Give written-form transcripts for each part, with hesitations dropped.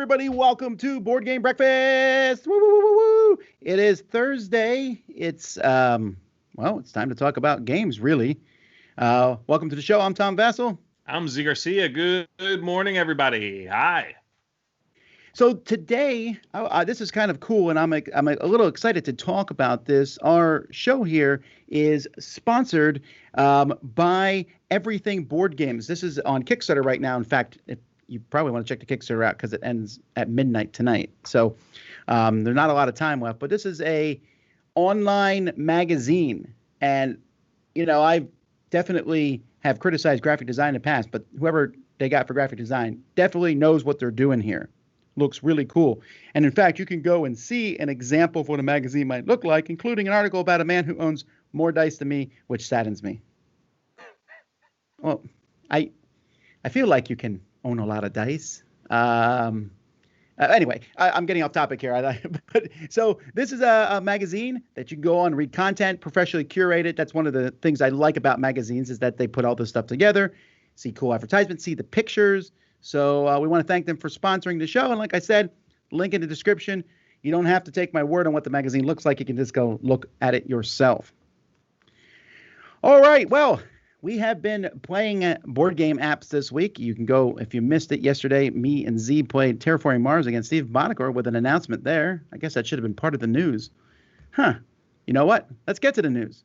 everybody. Welcome to Board Game Breakfast. Woo, woo, woo, woo. It is Thursday. It's it's time to talk about games, really. Welcome to the show. I'm Tom Vassell. I'm Z Garcia. Good morning, everybody. Hi. So today, this is kind of cool, and I'm a little excited to talk about this. Our show here is sponsored by Everything Board Games. This is on Kickstarter right now. In fact, you probably want to check the Kickstarter out because it ends at midnight tonight. So there's not a lot of time left. But this is a online magazine, and I definitely have criticized graphic design in the past, but whoever they got for graphic design definitely knows what they're doing here. Looks really cool. And in fact, you can go and see an example of what a magazine might look like, including an article about a man who owns more dice than me, which saddens me. Well, I feel like you can own a lot of dice. Anyway, I'm getting off topic here. So this is a magazine that you can go on and read content, professionally curated. That's one of the things I like about magazines is that they put all this stuff together, see cool advertisements, see the pictures. So we want to thank them for sponsoring the show. And like I said, link in the description. You don't have to take my word on what the magazine looks like. You can just go look at it yourself. All right. Well, we have been playing board game apps this week. You can go, if you missed it yesterday, me and Z played Terraforming Mars against Steve Bonacor with an announcement there. I guess that should have been part of the news. Huh. You know what? Let's get to the news.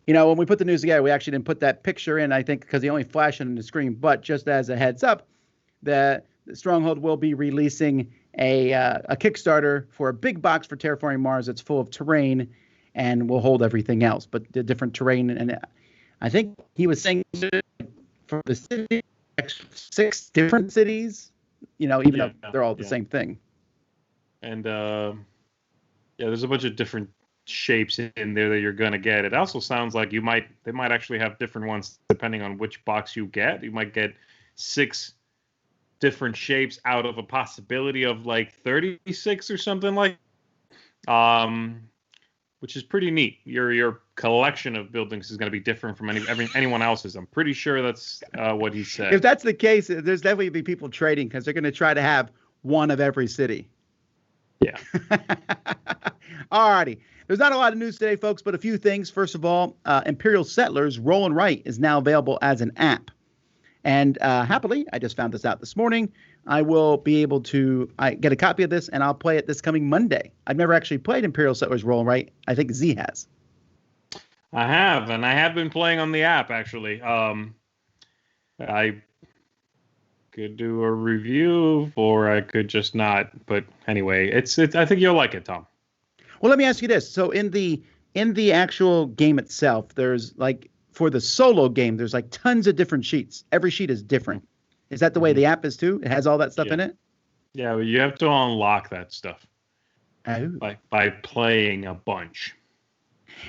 When we put the news together, we actually didn't put that picture in, I think, because they only flashed it on the screen. But just as a heads up, the Stronghold will be releasing a Kickstarter for a big box for Terraforming Mars that's full of terrain and will hold everything else. But the different terrain, and I think he was saying for the city, 6 different cities, even though they're all the same thing. And there's a bunch of different shapes in there that you're gonna get. It also sounds like they might actually have different ones depending on which box you get. You might get 6 different shapes out of a possibility of like 36 or something like, which is pretty neat. Your collection of buildings is going to be different from anyone else's. I'm pretty sure that's what he said. If that's the case, there's definitely be people trading because they're going to try to have one of every city. Yeah. Alrighty. There's not a lot of news today, folks, but a few things. First of all, Imperial Settlers Roll and Write is now available as an app. And happily, I just found this out this morning. I will be able to get a copy of this, and I'll play it this coming Monday. I've never actually played Imperial Settlers Roll and Write. I think Z has. I have, and I have been playing on the app, actually. I could do a review, or I could just not. But anyway, it's. I think you'll like it, Tom. Well, let me ask you this. So in the actual game itself, there's like for the solo game, there's like tons of different sheets. Every sheet is different. Is that the way the app is too? It has all that stuff in it? Yeah, well, you have to unlock that stuff by playing a bunch.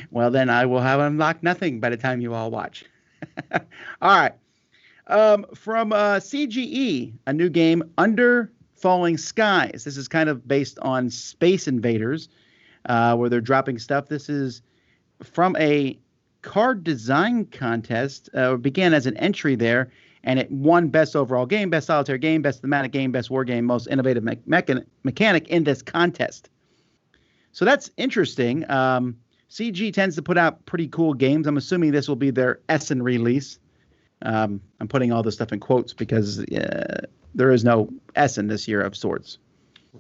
Well, then I will have unlocked nothing by the time you all watch. All right. From CGE, a new game, Under Falling Skies. This is kind of based on Space Invaders. Where they're dropping stuff. This is from a card design contest. Began as an entry there, and it won Best Overall Game, Best Solitaire Game, Best Thematic Game, Best War Game, Most Innovative Mechanic in this contest. So that's interesting. CG tends to put out pretty cool games. I'm assuming this will be their Essen release. I'm putting all this stuff in quotes because there is no Essen this year of sorts.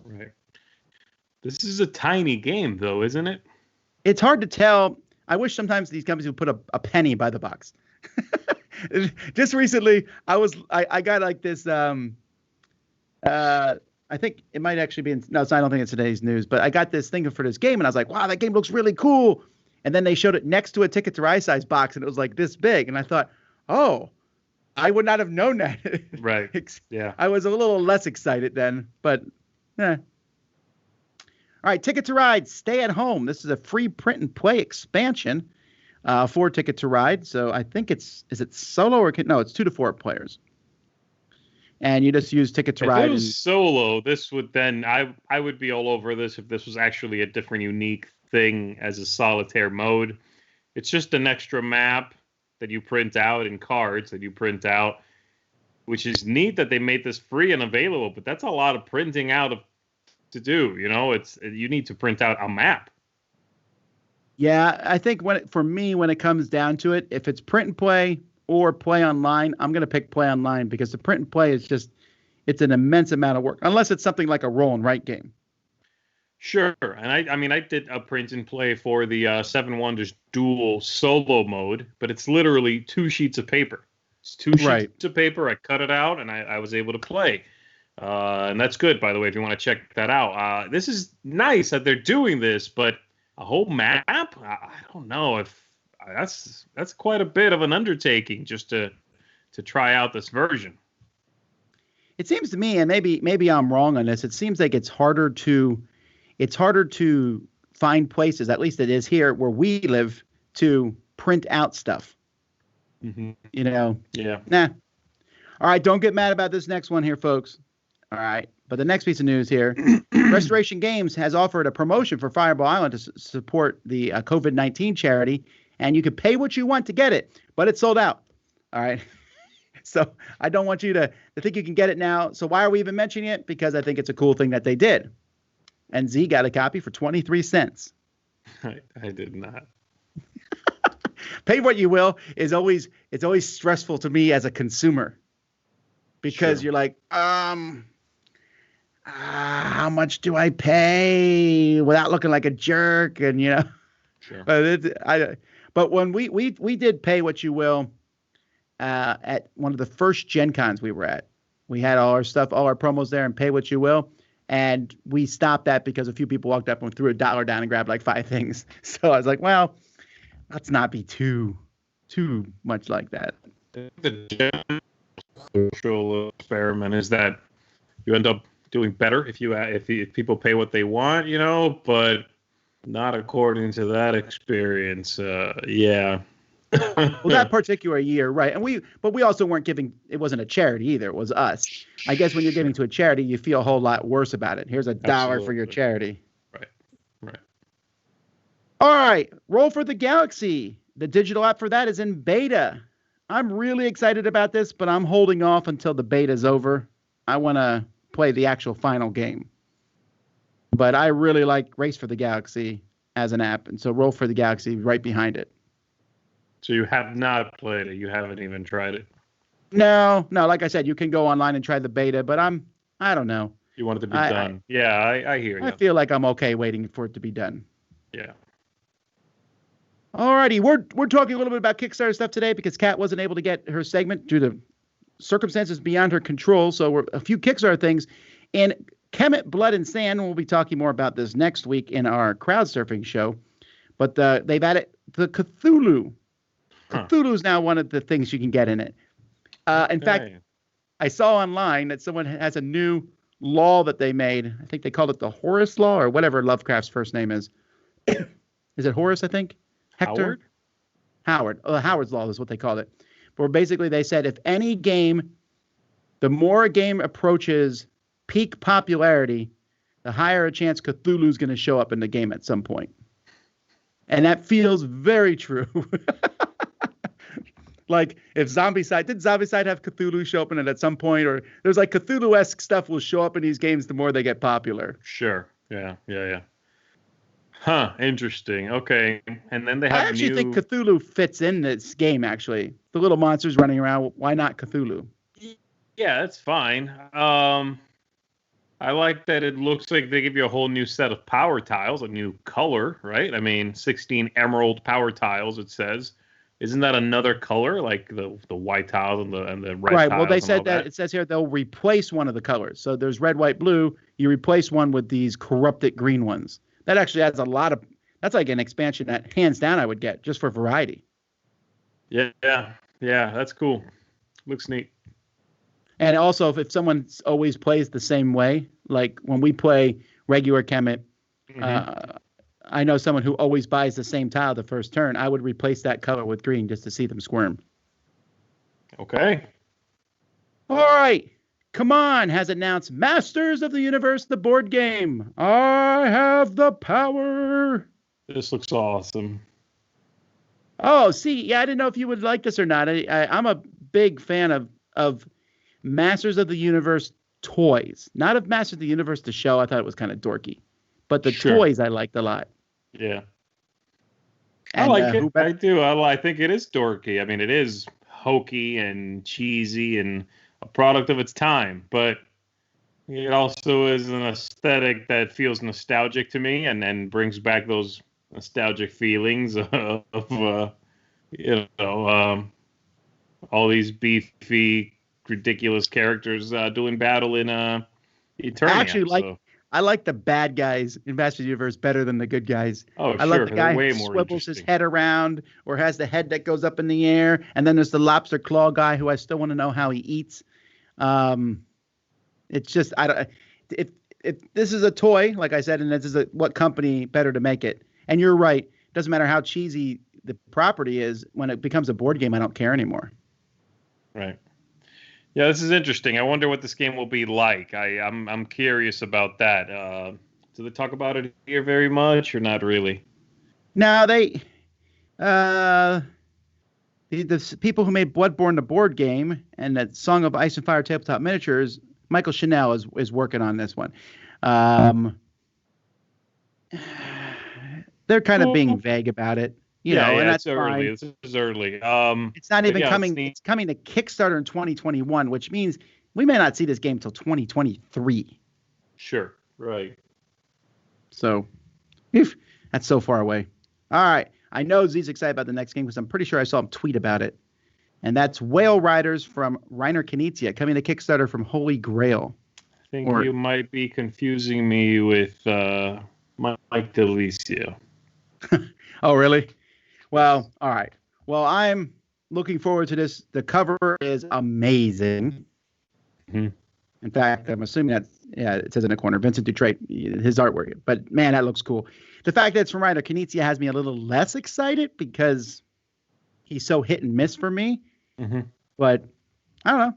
Right. This is a tiny game, though, isn't it? It's hard to tell. I wish sometimes these companies would put a penny by the box. Just recently, I got like this. I think it might actually be. I don't think it's today's news, but I got this thing for this game, and I was like, "Wow, that game looks really cool." And then they showed it next to a Ticket to Ride size box, and it was like this big, and I thought, "Oh, I would not have known that." Right. Yeah. I was a little less excited then, but. All right, Ticket to Ride, Stay at Home. This is a free print and play expansion for Ticket to Ride. So I think is it solo or no? It's 2 to 4 players. and you just use Ticket to If Ride. it was solo, this would then I would be all over this if this was actually a different, unique thing as a solitaire mode. It's just an extra map that you print out and cards that you print out, which is neat that they made this free and available. But that's a lot of printing out to do. You need to print out a map. Yeah, I think for me, when it comes down to it, if it's print and play or play online, I'm going to pick play online because the print and play is it's an immense amount of work, unless it's something like a roll and write game. Sure. And I did a print and play for the Seven Wonders Duel solo mode, but it's literally 2 sheets of paper. It's 2 sheets of paper. I cut it out and I was able to play. And that's good, by the way, if you want to check that out. This is nice that they're doing this, but a whole map? I don't know if that's quite a bit of an undertaking just to try out this version. It seems to me, and maybe I'm wrong on this, it seems like it's harder to find places, at least it is here where we live, to print out stuff. Mm-hmm. Yeah. Nah. All right, don't get mad about this next one here, folks. All right. But the next piece of news here, Restoration Games has offered a promotion for Fireball Island to support the COVID-19 charity, and you can pay what you want to get it, but it's sold out. All right. So I don't want you to think you can get it now. So why are we even mentioning it? Because I think it's a cool thing that they did. And Z got a copy for 23 cents. I did not. Pay what you will it's always stressful to me as a consumer. Because You're like, how much do I pay without looking like a jerk? And Sure. But when we did pay what you will at one of the first Gen Cons we were at, we had all our stuff, all our promos there, and pay what you will. And we stopped that because a few people walked up and threw $1 down and grabbed like 5 things. So I was like, well, let's not be too much like that. The social experiment is that you end up doing better if people pay what they want, but not according to that experience. Yeah. Well, that particular year, right? And we also weren't giving. It wasn't a charity either. It was us. I guess when you're giving to a charity, you feel a whole lot worse about it. Here's $1 for your charity. Right. All right. Roll for the Galaxy. The digital app for that is in beta. I'm really excited about this, but I'm holding off until the beta's over. I want to play the actual final game. But I really like Race for the Galaxy as an app, and so Roll for the Galaxy right behind it. So you have not played it. You haven't even tried it. No. Like I said, you can go online and try the beta, but I don't know. You want it to be done. Yeah, I hear you. I feel like I'm okay waiting for it to be done. Yeah. Alrighty, we're talking a little bit about Kickstarter stuff today because Kat wasn't able to get her segment due to circumstances beyond her control. So we're a few Kickstarter things. And Kemet, Blood and Sand, we'll be talking more about this next week in our crowd surfing show. But they've added the Cthulhu. Cthulhu is now one of the things you can get in it. In fact, I saw online that someone has a new law that they made. I think they called it the Horus Law or whatever Lovecraft's first name is. Is it Horus, I think? Hector? Howard. Howard's Law is what they called it. Where basically they said if any game, the more a game approaches peak popularity, the higher a chance Cthulhu's going to show up in the game at some point. And that feels very true. Like if Zombicide, did Zombicide have Cthulhu show up in it at some point? Or there's like Cthulhu-esque stuff will show up in these games the more they get popular. Sure. Yeah. Huh. Interesting. Okay. And then they have I actually think Cthulhu fits in this game, actually. The little monsters running around. Why not Cthulhu? Yeah, that's fine. I like that it looks like they give you a whole new set of power tiles, a new color, right? I mean, 16 emerald power tiles, it says. Isn't that another color, like the white tiles and the red tiles? Right. Well, they said that it says here they'll replace one of the colors. So there's red, white, blue. You replace one with these corrupted green ones. That actually adds a lot of. That's like an expansion that hands down I would get just for variety. Yeah. That's cool. Looks neat. And also, if someone always plays the same way, like when we play regular Kemet, I know someone who always buys the same tile the first turn. I would replace that color with green just to see them squirm. Okay. All right. Come On has announced Masters of the Universe, the board game. I have the power. This looks awesome. Oh, see, yeah, I didn't know if you would like this or not. I'm a big fan of Masters of the Universe toys, not of Masters of the Universe the show. I thought it was kind of dorky, but the toys I liked a lot. Yeah, and, I like it. I do. I think it is dorky. I mean, it is hokey and cheesy and a product of its time, but it also is an aesthetic that feels nostalgic to me and then brings back those nostalgic feelings of all these beefy, ridiculous characters doing battle in Eternia. I like the bad guys in Masters of the Universe better than the good guys. Oh, I love the guy who swivels his head around or has the head that goes up in the air, and then there's the lobster claw guy who I still want to know how he eats. It's just if this is a toy, like I said, and this is what company better to make it? And you're right. Doesn't matter how cheesy the property is. When it becomes a board game, I don't care anymore. Right. Yeah, this is interesting. I wonder what this game will be like. I'm curious about that. Do they talk about it here very much or not really? No, the people who made Bloodborne the board game and that Song of Ice and Fire tabletop miniatures, Michael Chanel is working on this one. They're kind of being vague about it, you know, and that's early. Fine. This is early. It's not even coming. It's coming to Kickstarter in 2021, which means we may not see this game till 2023. Sure. Right. So, that's so far away. All right. I know Z's excited about the next game because I'm pretty sure I saw him tweet about it. And that's Whale Riders from Reiner Knizia coming to Kickstarter from Holy Grail. I think you might be confusing me with Mike DeLisio. Oh, really? Well, all right. Well, I'm looking forward to this. The cover is amazing. Mm-hmm. In fact, I'm assuming it says in the corner, Vincent Dutrait, his artwork. But, man, that looks cool. The fact that it's from Reiner Knizia has me a little less excited because he's so hit and miss for me. Mm-hmm. But, I don't know.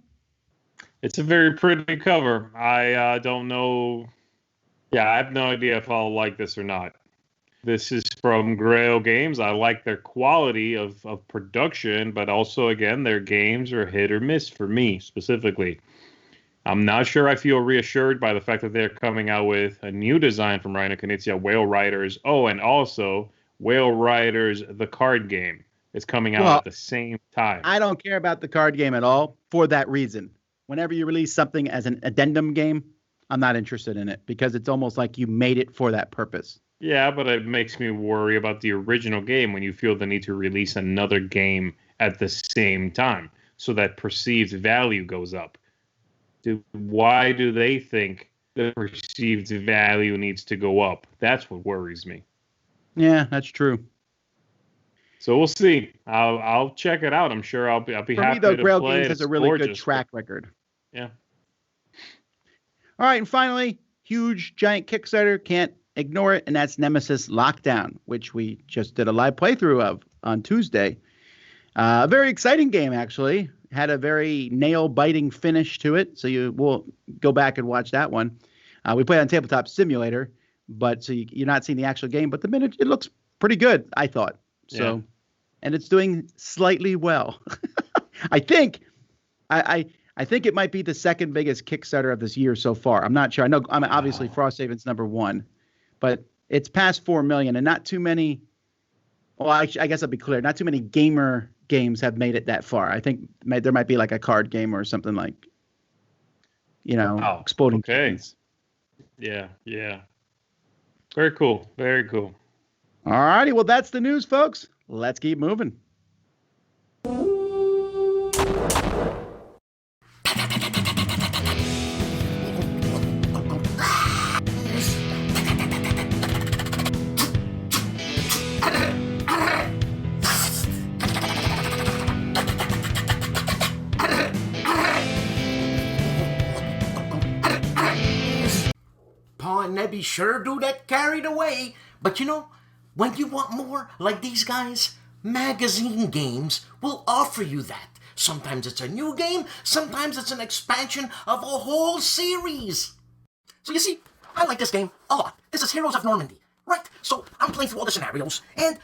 It's a very pretty cover. I don't know. Yeah, I have no idea if I'll like this or not. This is from Grail Games. I like their quality of production, but also, again, their games are hit or miss for me specifically. I'm not sure I feel reassured by the fact that they're coming out with a new design from Reiner Knizia, Whale Riders. Oh, and also Whale Riders, the card game, is coming out at the same time. I don't care about the card game at all for that reason. Whenever you release something as an addendum game, I'm not interested in it because it's almost like you made it for that purpose. Yeah, but it makes me worry about the original game when you feel the need to release another game at the same time so that perceived value goes up. Why do they think the perceived value needs to go up? That's what worries me. Yeah, that's true. So we'll see. I'll check it out. I'm sure I'll be happy to play it. For me, though, Grail Games has a really good track record. Yeah. All right, and finally, huge, giant Kickstarter. Can't ignore it, and that's Nemesis Lockdown, which we just did a live playthrough of on Tuesday. A very exciting game, actually. Had a very nail-biting finish to it, so we'll go back and watch that one. We played on Tabletop Simulator, but so you're not seeing the actual game, but it looks pretty good, I thought. So, yeah. And it's doing slightly well. I think it might be the second biggest Kickstarter of this year so far. I'm not sure. I know obviously Frosthaven's number one, but it's past 4 million, and not too many. Well, I guess I'll be clear. Not too many gamer games have made it that far. I think there might be like a card game or something like, Exploding Kittens. Yeah. Very cool. Very cool. All righty. Well, that's the news, folks. Let's keep moving. Pa and Nebby sure do get carried away. But when you want more like these guys, Magazine Games will offer you that. Sometimes it's a new game. Sometimes it's an expansion of a whole series. So you see, I like this game a lot. This is Heroes of Normandy, right? So I'm playing through all the scenarios, and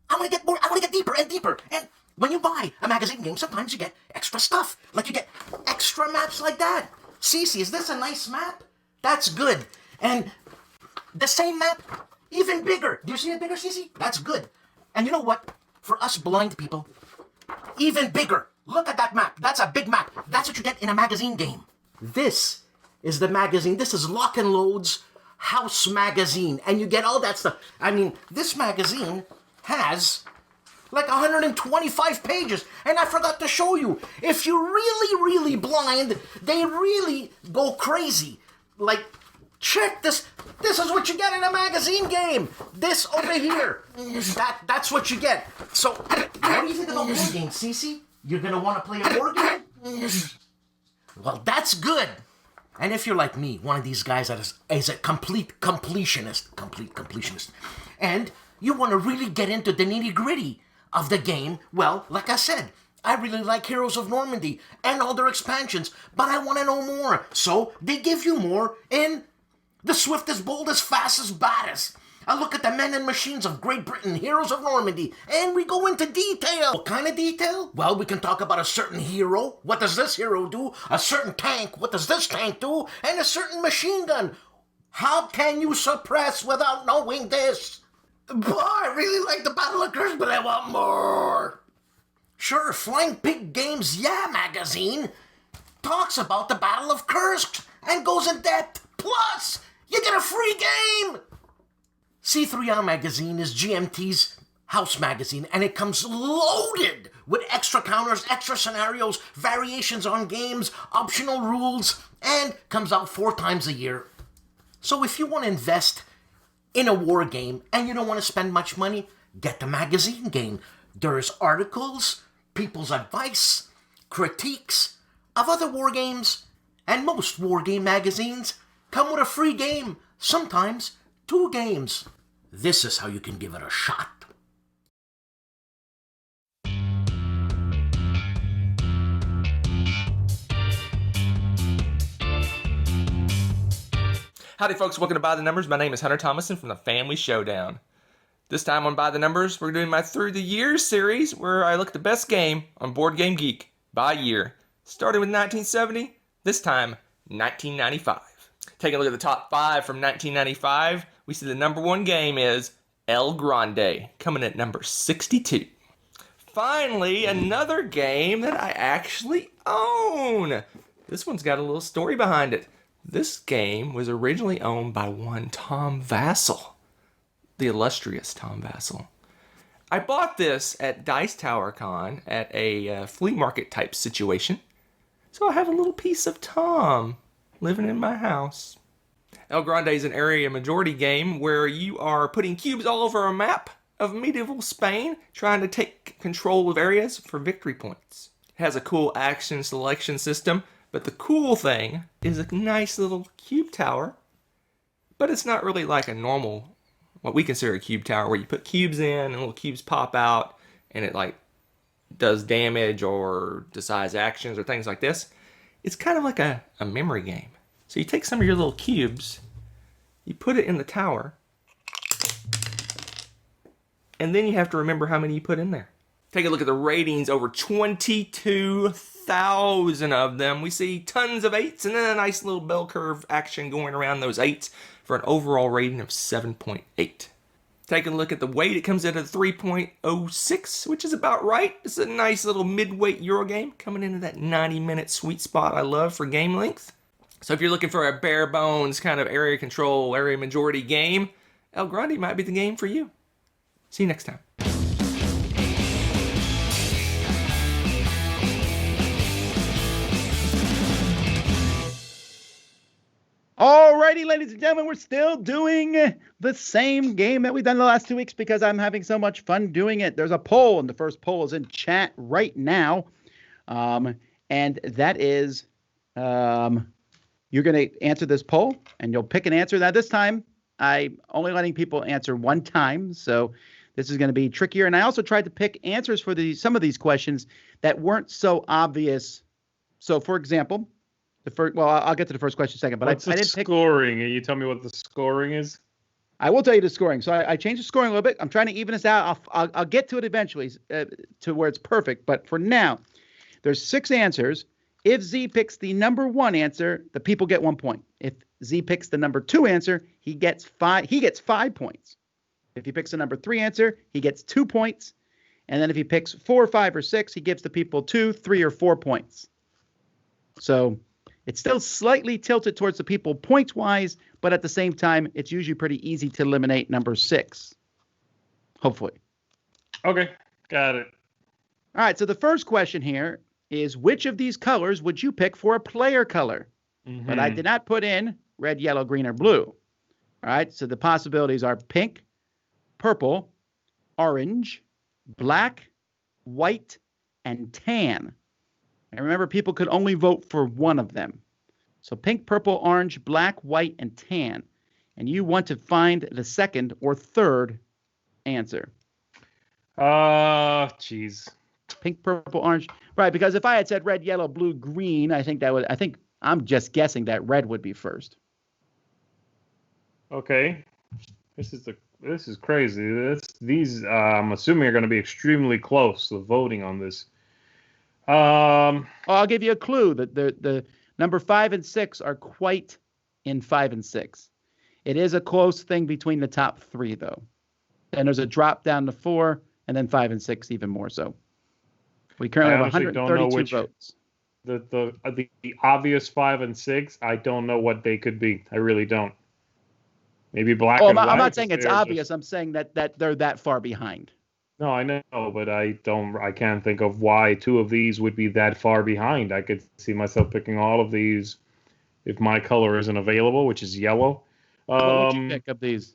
I want to get deeper and deeper. And when you buy a magazine game, sometimes you get extra stuff. Like you get extra maps like that. Cece, is this a nice map? That's good. And the same map, even bigger. Do you see it bigger, Cece? That's good. And you know what? For us blind people, even bigger. Look at that map. That's a big map. That's what you get in a magazine game. This is the magazine. This is Lock and Load's House Magazine. And you get all that stuff. I mean, this magazine has like 125 pages. And I forgot to show you. If you're really, really blind, they really go crazy. Like, check this. This is what you get in a magazine game. This over here. That's what you get. So, what do you think about board games, Cece? You're going to want to play a board game? Well, that's good. And if you're like me, one of these guys that is a complete completionist, and you want to really get into the nitty-gritty of the game, well, like I said, I really like Heroes of Normandy and all their expansions, but I want to know more. So they give you more in The Swiftest, Boldest, Fastest, Baddest. I look at the men and machines of Great Britain, Heroes of Normandy, and we go into detail. What kind of detail? Well, we can talk about a certain hero. What does this hero do? A certain tank. What does this tank do? And a certain machine gun. How can you suppress without knowing this? Boy, I really like the Battle of Kursk, but I want more. Sure, Flying Pig Games Yeah magazine talks about the Battle of Kursk and goes in depth. Plus, you get a free game. C3R magazine is GMT's house magazine, and it comes loaded with extra counters, extra scenarios, variations on games, optional rules, and comes out 4 times a year. So if you want to invest in a war game and you don't want to spend much money, get the magazine game. There's articles, people's advice, critiques of other war games, and most war game magazines come with a free game, sometimes 2 games. This is how you can give it a shot. Howdy folks, welcome to By the Numbers. My name is Hunter Thomason from the Family Showdown. This time on By the Numbers, we're doing my Through the Years series where I look at the best game on Board Game Geek by year. Starting with 1970, this time 1995. Taking a look at the top 5 from 1995, we see the number 1 game is El Grande, coming at number 62. Finally, another game that I actually own. This one's got a little story behind it. This game was originally owned by one Tom Vassell, the illustrious Tom Vassell. I bought this at Dice Tower Con at a flea market type situation, so I have a little piece of Tom living in my house. El Grande is an area majority game where you are putting cubes all over a map of medieval Spain, trying to take control of areas for victory points. It has a cool action selection system, but the cool thing is a nice little cube tower, but it's not really like a normal, what we consider a cube tower, where you put cubes in and little cubes pop out and it like does damage or decides actions or things like this. It's kind of like a memory game. So you take some of your little cubes, you put it in the tower, and then you have to remember how many you put in there. Take a look at the ratings, over 22,000 of them. We see tons of 8s and then a nice little bell curve action going around those 8s for an overall rating of 7.8. Take a look at the weight. It comes in at 3.06, which is about right. It's a nice little mid-weight Euro game coming into that 90-minute sweet spot I love for game length. So if you're looking for a bare bones kind of area control, area majority game, El Grande might be the game for you. See you next time. Alrighty, ladies and gentlemen, we're still doing the same game that we've done the last 2 weeks because I'm having so much fun doing it. There's a poll, and the first poll is in chat right now. And that is, you're going to answer this poll, and you'll pick an answer. Now, this time, I'm only letting people answer one time, so This is going to be trickier. And I also tried to pick answers for some of these questions that weren't so obvious. So, for example, I'll get to the first question in a second. But What's I didn't pick scoring. You tell me what the scoring is. I will tell you the scoring. So I changed the scoring a little bit. I'm trying to even this out. I'll get to it eventually to where it's perfect. But for now, there's 6 answers. If Z picks the number 1 answer, the people get 1 point. If Z picks the number 2 answer, he gets 5 points. If he picks the number 3 answer, he gets 2 points. And then if he picks 4, 5, or 6, he gives the people 2, 3, or 4 points. So it's still slightly tilted towards the people points-wise, but at the same time, it's usually pretty easy to eliminate number 6. Hopefully. Okay, got it. All right, so the first question here is, which of these colors would you pick for a player color? Mm-hmm. But I did not put in red, yellow, green, or blue. All right, so the possibilities are pink, purple, orange, black, white, and tan. And remember, people could only vote for one of them. So pink, purple, orange, black, white, and tan. And you want to find the second or third answer. Jeez. Pink, purple, orange. Right, because if I had said red, yellow, blue, green, I think I'm just guessing that red would be first. Okay. This is crazy. These I'm assuming are going to be extremely close, the voting on this. I'll give you a clue that the number 5 and 6 are quite in 5 and 6. It is a close thing between the top 3, though. And there's a drop down to 4, and then 5 and 6 even more so. We currently have 132 votes. The obvious 5 and 6, I don't know what they could be. I really don't. Maybe black and white. I'm not saying it's obvious. I'm saying that they're that far behind. No, I know, but I can't think of why 2 of these would be that far behind. I could see myself picking all of these if my color isn't available, which is yellow. What would you pick of these?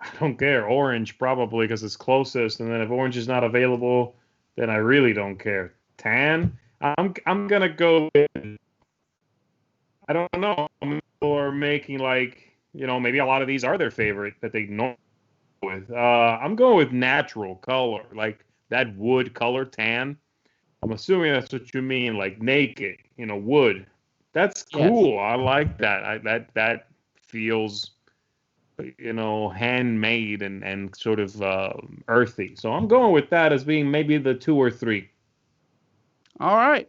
I don't care. Orange, probably, because it's closest. And then if orange is not available, then I really don't care. Tan, I'm gonna go with, I don't know, or making maybe a lot of these are their favorite that they know with. I'm going with natural color, like that wood color, tan. I'm assuming that's what you mean, like naked, wood. That's cool. Yes. I like that. That feels, handmade and sort of earthy. So I'm going with that as being maybe the 2 or 3. All right.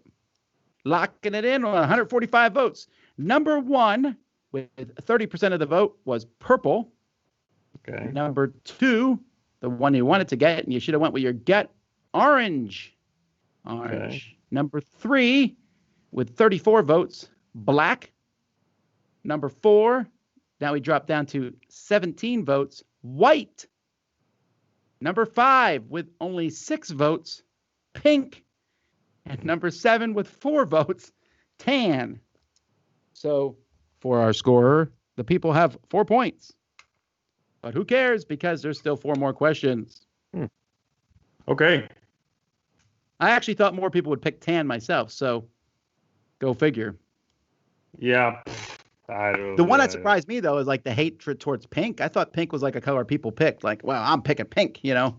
Locking it in on 145 votes. Number 1 with 30% of the vote was purple. Okay. Number 2, the one you wanted to get, and you should have went with your gut, orange. Okay. Number 3 with 34 votes, black. Number 4, now we drop down to 17 votes, white. Number 5 with only 6 votes, pink. And number 7 with 4 votes, tan. So for our scorer, the people have 4 points. But who cares, because there's still 4 more questions. Okay. I actually thought more people would pick tan myself, so go figure. Yeah. The one that surprised me, though, is like the hatred towards pink. I thought pink was like a color people picked. Like, well, I'm picking pink, Yeah.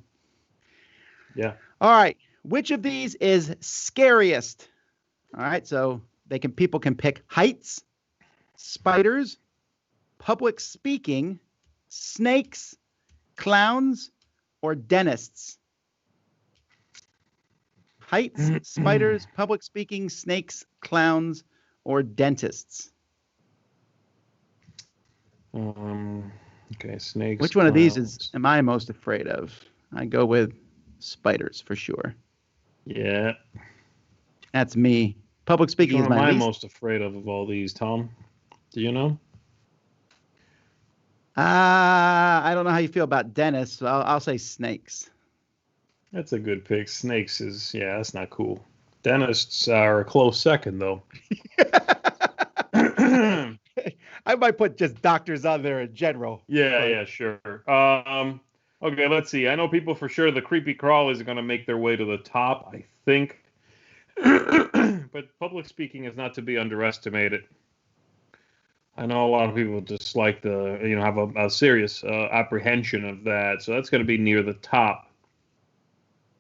All right. Which of these is scariest? All right. So people can pick heights, spiders, public speaking, snakes, clowns, or dentists. Heights, spiders, public speaking, snakes, clowns, or dentists. Okay, snakes. Which one of these am I most afraid of? I go with spiders for sure. Yeah. That's me. Public speaking is my least. What am I most afraid of all these, Tom? Do you know? I don't know how you feel about dentists. So I'll say snakes. That's a good pick. Snakes that's not cool. Dentists are a close second, though. I might put just doctors on there in general. Yeah, sure. Okay, let's see. I know people for sure the creepy crawlies are going to make their way to the top, I think. But public speaking is not to be underestimated. I know a lot of people just like have a serious apprehension of that. So that's going to be near the top.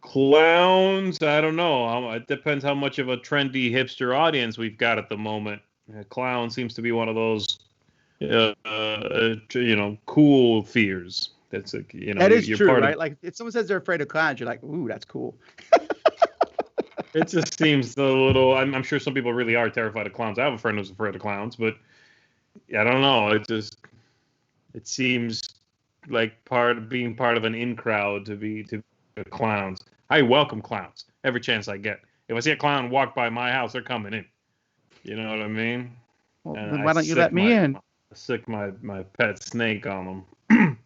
Clowns, I don't know. It depends how much of a trendy hipster audience we've got at the moment. Clown seems to be one of those, cool fears. That's that is you're true, part right? of. Like if someone says they're afraid of clowns, you're like, ooh, that's cool. It just seems a little. I'm sure some people really are terrified of clowns. I have a friend who's afraid of clowns, but I don't know. It seems like being part of an in crowd to be clowns. I welcome clowns every chance I get. If I see a clown walk by my house, they're coming in. You know what I mean? Well, And then why don't you let me in? I sick my pet snake on them.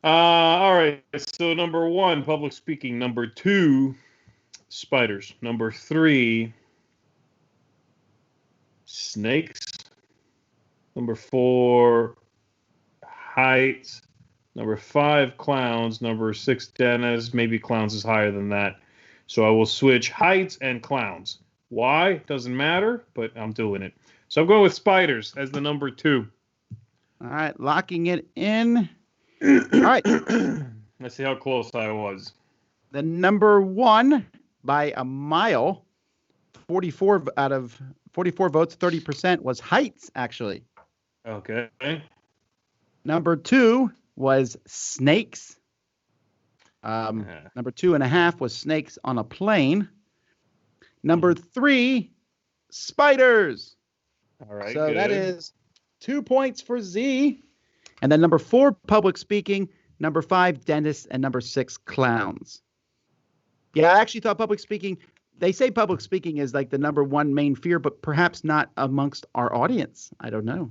All right. So number 1, public speaking. Number 2, spiders. Number 3, snakes. Number 4, heights. Number 5, clowns. Number 6, dentists. Maybe clowns is higher than that. So I will switch heights and clowns. Why? Doesn't matter, but I'm doing it. So I'm going with spiders as the number 2. All right, locking it in. All right. Let's see how close I was. The number 1 by a mile, 44 out of 44 votes, 30% was heights, actually. Okay. Number 2 was snakes. Number 2.5 was snakes on a plane. Number 3, spiders. All right. So good. that is 2 points for Z. And then number 4, public speaking. Number 5, dentists. And number 6, clowns. Yeah, I actually thought public speaking, they say public speaking is like the number 1 main fear, but perhaps not amongst our audience. I don't know.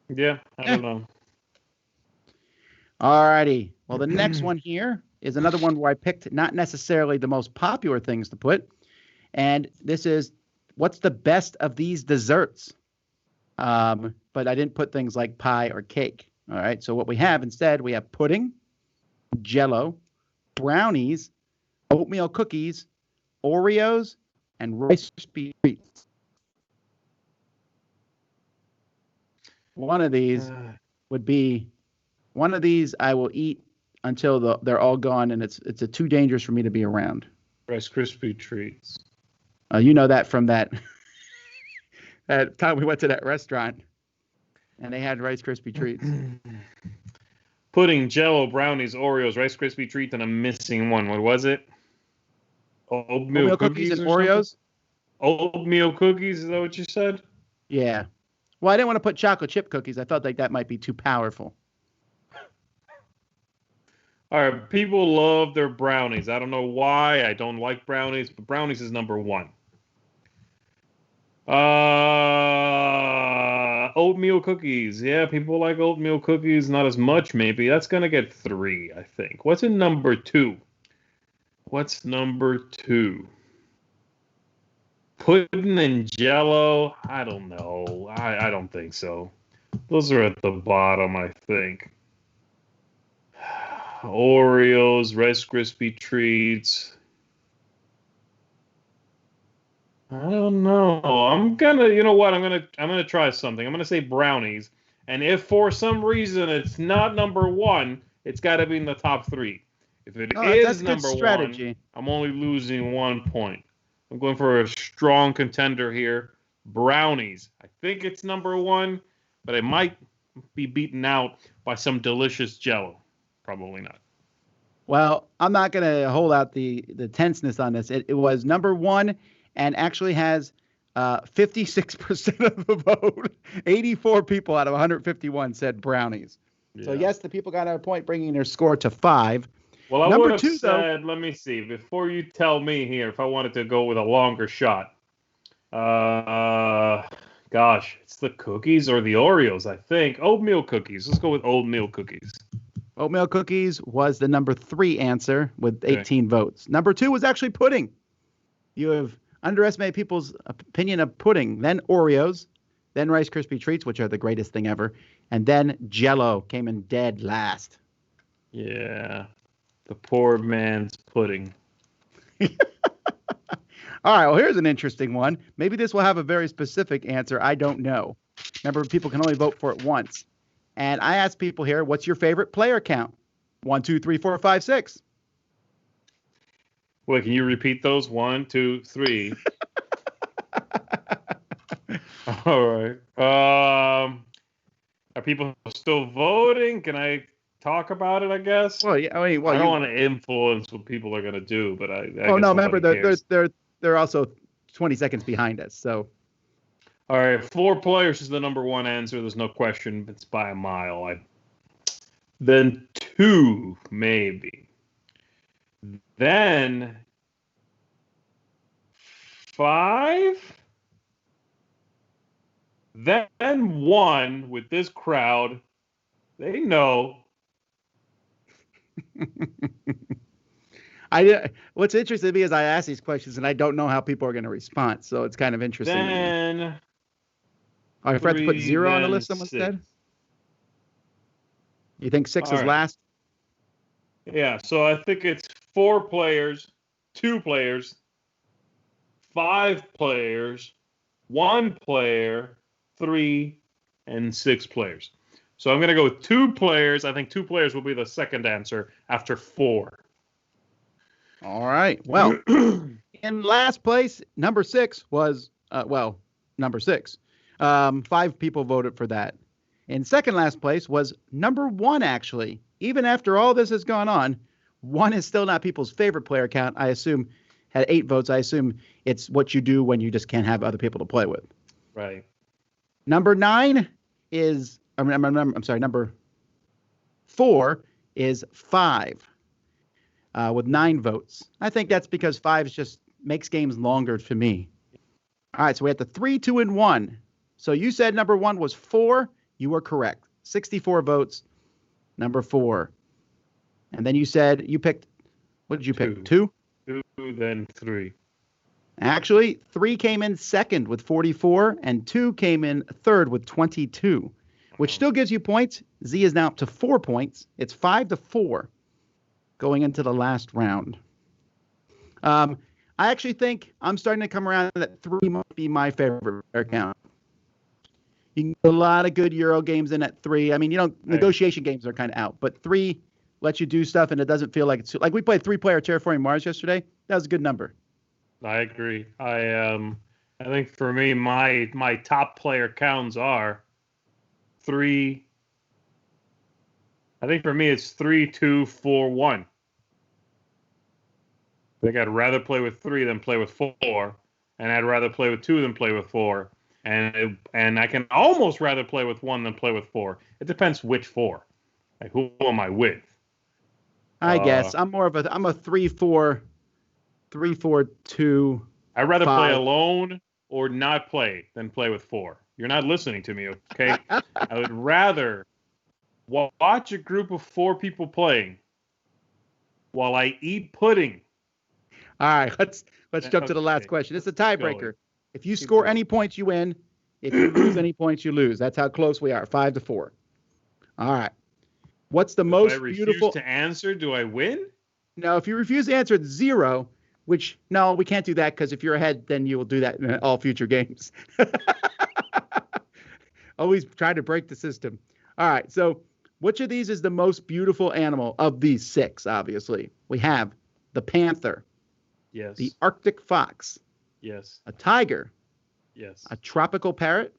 Yeah, I don't know. All righty. Well, the next one here is another one where I picked not necessarily the most popular things to put. And this is, what's the best of these desserts? But I didn't put things like pie or cake. All right. So what we have instead, we have pudding, Jell-O, brownies, oatmeal cookies, Oreos, and Rice Krispie treats. One of these I will eat until they're all gone, and it's too dangerous for me to be around. Rice Krispie treats. You know that from that time we went to that restaurant, and they had Rice Krispie treats. Pudding, Jell-O, brownies, Oreos, Rice Krispie treats, and I'm missing one. What was it? Oatmeal cookies and Oreos? Oatmeal cookies, is that what you said? Yeah. Well, I didn't want to put chocolate chip cookies. I felt like that might be too powerful. All right, people love their brownies. I don't know why. I don't like brownies, but brownies is number 1. Oatmeal cookies. Yeah, people like oatmeal cookies. Not as much, maybe. That's going to get 3, I think. What's in number 2? What's number 2? Pudding and Jell-O? I don't know. I don't think so. Those are at the bottom, I think. Oreos, Rice Krispie treats. I don't know. I'm gonna try something. I'm gonna say brownies. And if for some reason it's not number 1, it's got to be in the top 3. If it is number 1, I'm only losing 1 point. I'm going for a strong contender here. Brownies. I think it's number 1, but it might be beaten out by some delicious Jell-O. Probably not. Well, I'm not going to hold out the tenseness on this. It was number 1 and actually has 56% of the vote. 84 people out of 151 said brownies. Yeah. So, yes, the people got a point, bringing their score to 5. Well, I would have said, let me see, before you tell me here, if I wanted to go with a longer shot. Gosh, it's the cookies or the Oreos, I think. Oatmeal cookies. Let's go with oatmeal cookies. Oatmeal cookies was the number 3 answer with 18 votes. Number 2 was actually pudding. You have underestimated people's opinion of pudding. Then Oreos, then Rice Krispie treats, which are the greatest thing ever, and then Jell-O came in dead last. Yeah, the poor man's pudding. All right, well, here's an interesting one. Maybe this will have a very specific answer. I don't know. Remember, people can only vote for it once. And I asked people here, what's your favorite player count? 1, 2, 3, 4, 5, 6. Wait, can you repeat those? 1, 2, 3. All right. Are people still voting? Can I talk about it, I guess? Well, yeah. I don't want to influence what people are going to do, but I guess no, remember, cares. they're also 20 seconds behind us, so. All right, 4 players is the number one answer. There's no question. It's by a mile. Then 2, maybe. Then 5. Then 1 with this crowd. They know. What's interesting to me is I ask these questions and I don't know how people are going to respond, so it's kind of interesting. Then I forgot to put 0 on the list. Someone said. You think 6 is last? Yeah, so I think it's 4 players, 2 players, 5 players, 1 player, 3, and 6 players. So I'm going to go with 2 players. I think 2 players will be the second answer after 4. All right. Well, in last place, number 6 was, number 6. 5 people voted for that. In second last place was number 1, actually. Even after all this has gone on, 1 is still not people's favorite player count. I assume had 8 votes. I assume it's what you do when you just can't have other people to play with. Right. Number 9 is, number 4 is 5 with 9 votes. I think that's because 5 just makes games longer for me. All right, so we had the 3, 2, and 1. So you said number 1 was 4. You were correct. 64 votes. Number 4. And then you said you picked, what did you pick? 2? 2, then 3. Actually, 3 came in second with 44, and 2 came in third with 22, which still gives you points. Z is now up to 4 points. It's 5-4 going into the last round. I actually think I'm starting to come around that 3 might be my favorite player count. You can get a lot of good Euro games in at 3. I mean, negotiation games are kind of out, but 3 lets you do stuff, and it doesn't feel like it's like we played 3-player Terraforming Mars yesterday. That was a good number. I agree. I think for me, my top player counts are 3. I think for me it's 3, 2, 4, 1. I think I'd rather play with 3 than play with 4, and I'd rather play with 2 than play with 4, and I can almost rather play with 1 than play with 4. It depends which 4. Like, who am I with? I guess I'm a 3-4. 3, 4, 2. I'd rather 5. play alone or not play than play with 4. You're not listening to me, okay? I would rather watch a group of 4 people playing while I eat pudding. All right, let's jump to the last question. It's a tiebreaker. If you score any points, you win. If you lose any points, you lose. That's how close we are, 5-4. All right. What's the most beautiful? If I refuse to answer, do I win? No, if you refuse to answer, it's 0. Which, no, we can't do that because if you're ahead, then you will do that in all future games. Always try to break the system. All right, so which of these is the most beautiful animal of these 6, obviously? We have the panther. Yes. The Arctic fox. Yes. A tiger. Yes. A tropical parrot.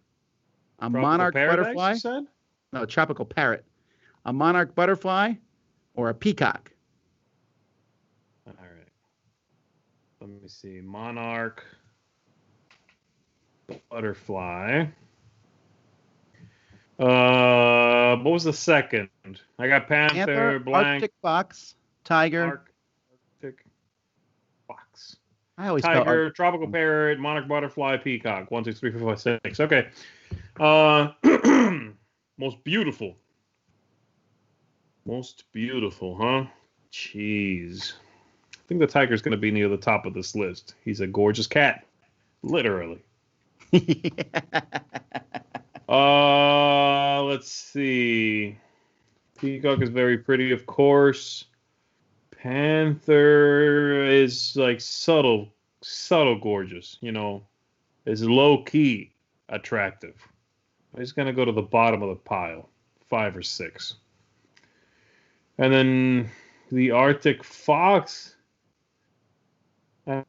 A monarch butterfly. You said? No, a tropical parrot. A monarch butterfly or a peacock. All right. Let me see. Monarch, butterfly. What was the second? I got panther, blank. Arctic fox, tiger. Arctic fox. I always tiger, tropical parrot, monarch butterfly, peacock. 1, 2, 3, 4, 5, 6. Okay. Most beautiful. Most beautiful, huh? Jeez. I think the tiger's going to be near the top of this list. He's a gorgeous cat. Literally. Let's see. Peacock is very pretty, of course. Panther is like subtle subtle gorgeous, is low-key attractive. I'm just going to go to the bottom of the pile, 5 or 6. And then the Arctic Fox, I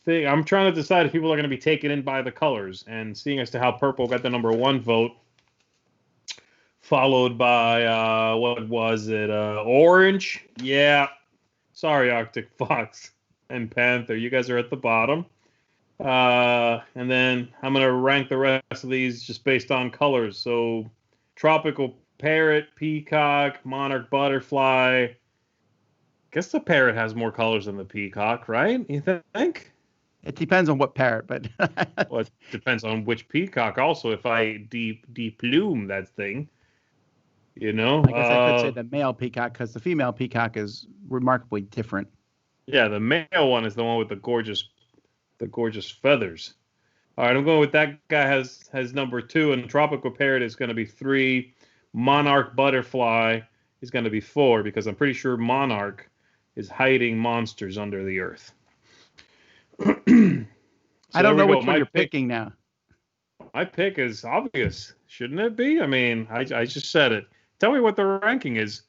think I'm trying to decide if people are going to be taken in by the colors, and seeing as to how purple got the number 1 vote, followed by what was it? Orange. Yeah. Sorry, Arctic Fox and Panther. You guys are at the bottom. And then I'm going to rank the rest of these just based on colors. So Tropical Parrot, Peacock, Monarch Butterfly. Guess the parrot has more colors than the peacock, right? You think? It depends on what parrot, but Well, it depends on which peacock. Also, if I deplume that thing, I guess I could say the male peacock because the female peacock is remarkably different. Yeah, the male one is the one with the gorgeous feathers. All right, I'm going with that guy has number 2, and Tropical Parrot is going to be 3. Monarch Butterfly is going to be 4 because I'm pretty sure Monarch is hiding monsters under the earth. I don't know which one you're picking now. My pick is obvious, shouldn't it be? I mean, I just said it. Tell me what the ranking is.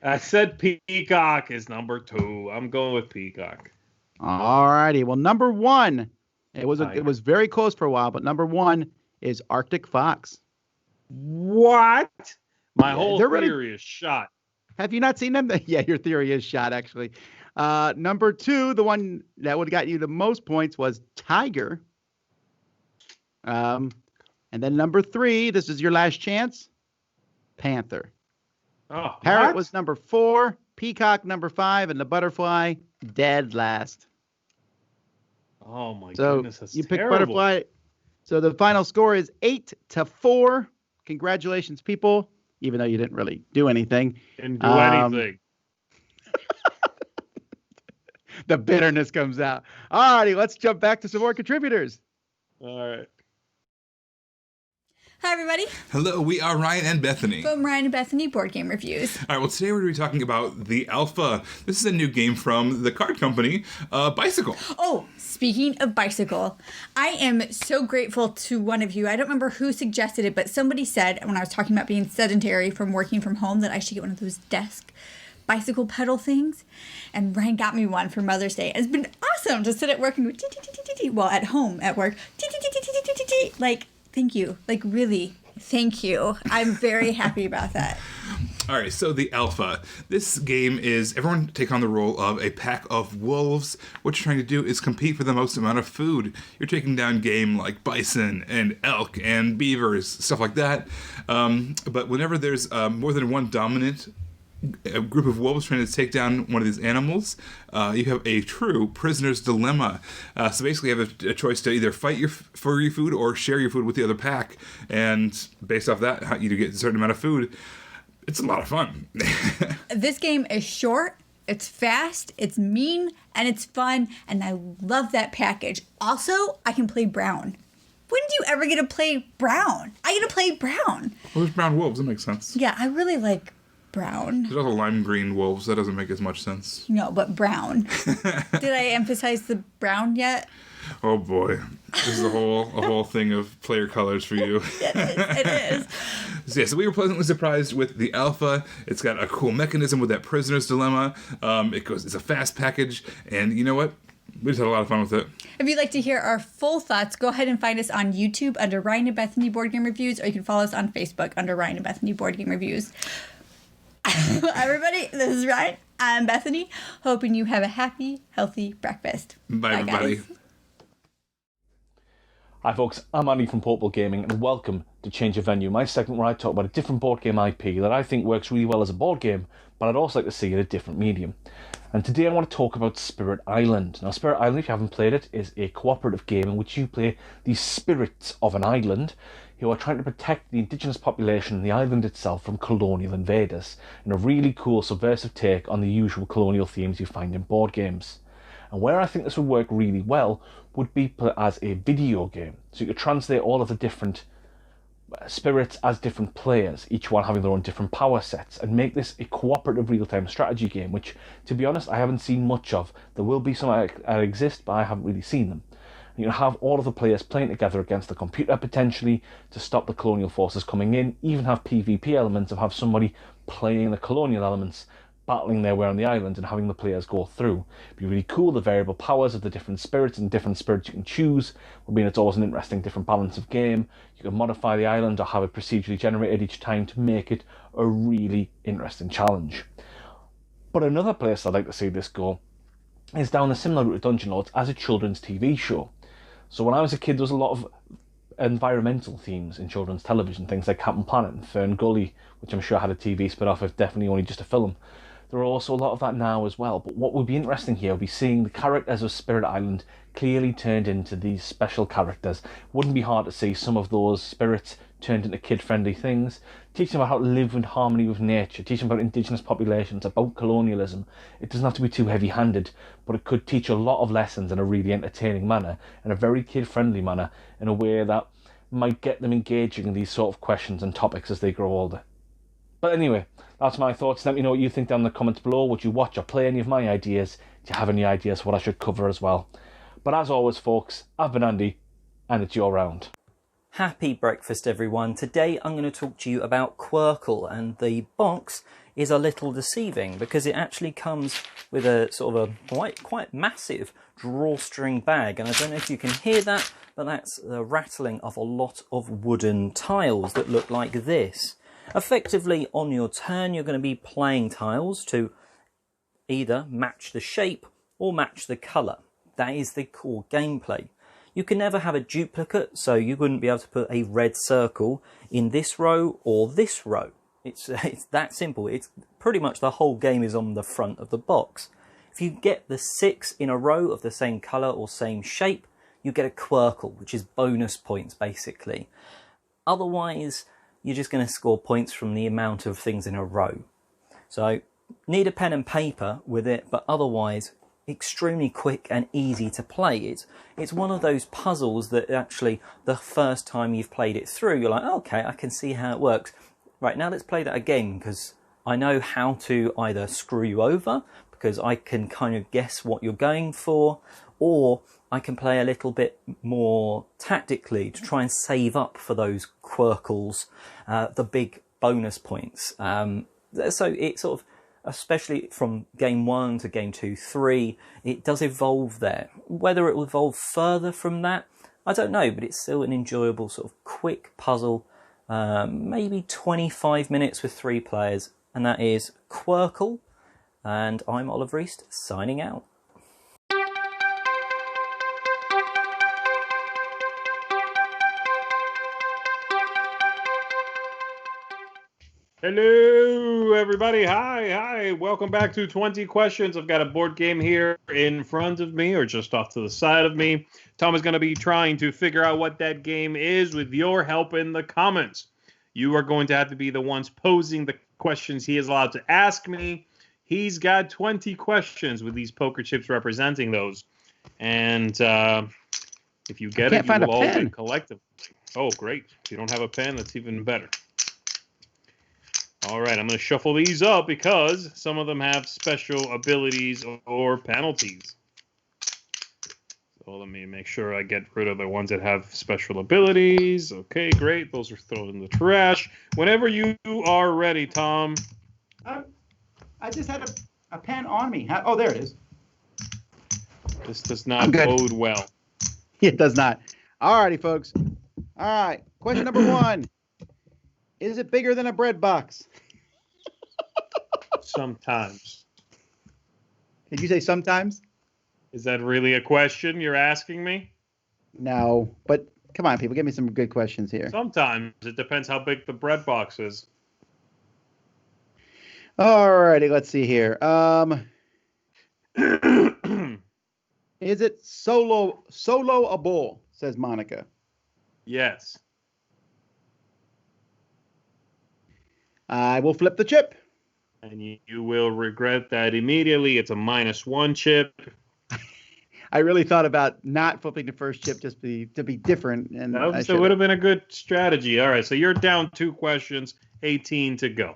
I said Peacock is number 2. I'm going with Peacock. All righty. Well, number 1, it was very close for a while, but number 1 is Arctic Fox. What? My whole theory is shot. Have you not seen them? Yeah, your theory is shot, actually. Number 2, the one that would have got you the most points was Tiger. And then number 3, this is your last chance, Panther. Oh, Parrot was number 4, Peacock number 5, and the Butterfly dead last. Oh my goodness, that's you terrible. picked Butterfly. So the final score is 8-4. Congratulations, people. Even though you didn't really do anything. Didn't do anything. The bitterness comes out. All righty, let's jump back to some more contributors. All right. Hi, everybody. Hello, we are Ryan and Bethany. From Ryan and Bethany Board Game Reviews. All right, well, today we're going to be talking about the Alpha. This is a new game from the card company, Bicycle. Oh, speaking of Bicycle, I am so grateful to one of you. I don't remember who suggested it, but somebody said when I was talking about being sedentary from working from home that I should get one of those desk bicycle pedal things. And Ryan got me one for Mother's Day. It's been awesome to sit at work and go, well, at home, at work, like, thank you. Like, really, thank you. I'm very happy about that. All right, so the Alpha. This game is everyone take on the role of a pack of wolves. What you're trying to do is compete for the most amount of food. You're taking down game like bison and elk and beavers, stuff like that. But whenever there's more than one dominant group of wolves trying to take down one of these animals, you have a true prisoner's dilemma. So basically you have a choice to either fight for your food or share your food with the other pack, and based off that, you get a certain amount of food. It's a lot of fun. This game is short, it's fast, it's mean, and it's fun, and I love that package. Also, I can play brown. When do you ever get to play brown? I get to play brown. Well, there's brown wolves, that makes sense. Yeah, I really like brown. There's also lime green wolves, that doesn't make as much sense. No, but brown. Did I emphasize the brown yet? Oh boy, this is a whole thing of player colors for you. It is. So we were pleasantly surprised with the Alpha. It's got a cool mechanism with that prisoner's dilemma. It's a fast package, and you know what? We just had a lot of fun with it. If you'd like to hear our full thoughts, go ahead and find us on YouTube under Ryan and Bethany Board Game Reviews, or you can follow us on Facebook under Ryan and Bethany Board Game Reviews. Everybody, this is Ryan. I'm Bethany. Hoping you have a happy, healthy breakfast. Bye everybody. Guys. Hi folks, I'm Andy from Portable Gaming, and welcome to Change of Venue, my segment where I talk about a different board game IP that I think works really well as a board game, but I'd also like to see in a different medium. And today I want to talk about Spirit Island. Now Spirit Island, if you haven't played it, is a cooperative game in which you play the spirits of an island who are trying to protect the indigenous population and the island itself from colonial invaders, in a really cool subversive take on the usual colonial themes you find in board games. And where I think this would work really well would be as a video game. So you could translate all of the different spirits as different players, each one having their own different power sets, and make this a cooperative real-time strategy game, which, to be honest, I haven't seen much of. There will be some that exist, but I haven't really seen them. You have all of the players playing together against the computer, potentially, to stop the colonial forces coming in, even have PvP elements of have somebody playing the colonial elements, battling their way on the island and having the players go through. It'd be really cool. The variable powers of the different spirits and different spirits you can choose will mean it's always an interesting different balance of game. You can modify the island or have it procedurally generated each time to make it a really interesting challenge. But another place I'd like to see this go is down the similar route of Dungeon Lords as a children's TV show. So when I was a kid, there was a lot of environmental themes in children's television, things like Captain Planet and Fern Gully, which I'm sure had a TV spin-off, if definitely only just a film. There are also a lot of that now as well, but what would be interesting here would be seeing the characters of Spirit Island clearly turned into these special characters. Wouldn't be hard to see some of those spirits turned into kid-friendly things, teaching them about how to live in harmony with nature, teaching about indigenous populations, about colonialism. It doesn't have to be too heavy-handed, but it could teach a lot of lessons in a really entertaining manner, in a very kid-friendly manner, in a way that might get them engaging in these sort of questions and topics as they grow older. But anyway, that's my thoughts. Let me know what you think down in the comments below. Would you watch or play any of my ideas? Do you have any ideas for what I should cover as well? But as always, folks, I've been Andy, and it's your round. Happy breakfast, everyone. Today I'm going to talk to you about Quirkle, and the box is a little deceiving because it actually comes with a sort of a quite massive drawstring bag, and I don't know if you can hear that, but that's the rattling of a lot of wooden tiles that look like this. Effectively, on your turn, you're going to be playing tiles to either match the shape or match the colour. That is the core gameplay. You can never have a duplicate, so you wouldn't be able to put a red circle in this row or this row. It's that simple. It's pretty much the whole game is on the front of the box. If you get the 6 in a row of the same colour or same shape, you get a Quirkle, which is bonus points, basically. Otherwise, you're just going to score points from the amount of things in a row. So, need a pen and paper with it, but otherwise, extremely quick and easy to play. It's one of those puzzles that actually, the first time you've played it through, you're like, okay, I can see how it works. Right, now let's play that again, because I know how to either screw you over, because I can kind of guess what you're going for, or I can play a little bit more tactically to try and save up for those Quirkles, the big bonus points. So it sort of, especially from game 1 to game 2, 3, it does evolve there. Whether it will evolve further from that, I don't know, but it's still an enjoyable sort of quick puzzle, maybe 25 minutes with 3 players, and that is Quirkle, and I'm Oliver East, signing out. Hello, everybody. Hi. Welcome back to 20 Questions. I've got a board game here in front of me or just off to the side of me. Tom is going to be trying to figure out what that game is with your help in the comments. You are going to have to be the ones posing the questions he is allowed to ask me. He's got 20 questions with these poker chips representing those. And if you get it, you will all win collectively. Oh, great. If you don't have a pen, that's even better. All right, I'm going to shuffle these up because some of them have special abilities or penalties. So let me make sure I get rid of the ones that have special abilities. Okay, great. Those are thrown in the trash. Whenever you are ready, Tom. I just had a pen on me. Oh, there it is. This does not bode well. It does not. All righty, folks. All right, question number 1. Is it bigger than a bread box? Sometimes. Did you say sometimes? Is that really a question you're asking me? No, but come on, people. Give me some good questions here. Sometimes. It depends how big the bread box is. All righty, let's see here. Is it soloable, says Monica. Yes. I will flip the chip. And you will regret that immediately. It's a -1 chip. I really thought about not flipping the first chip just to be different. And That would have been a good strategy. All right, so you're down 2 questions, 18 to go.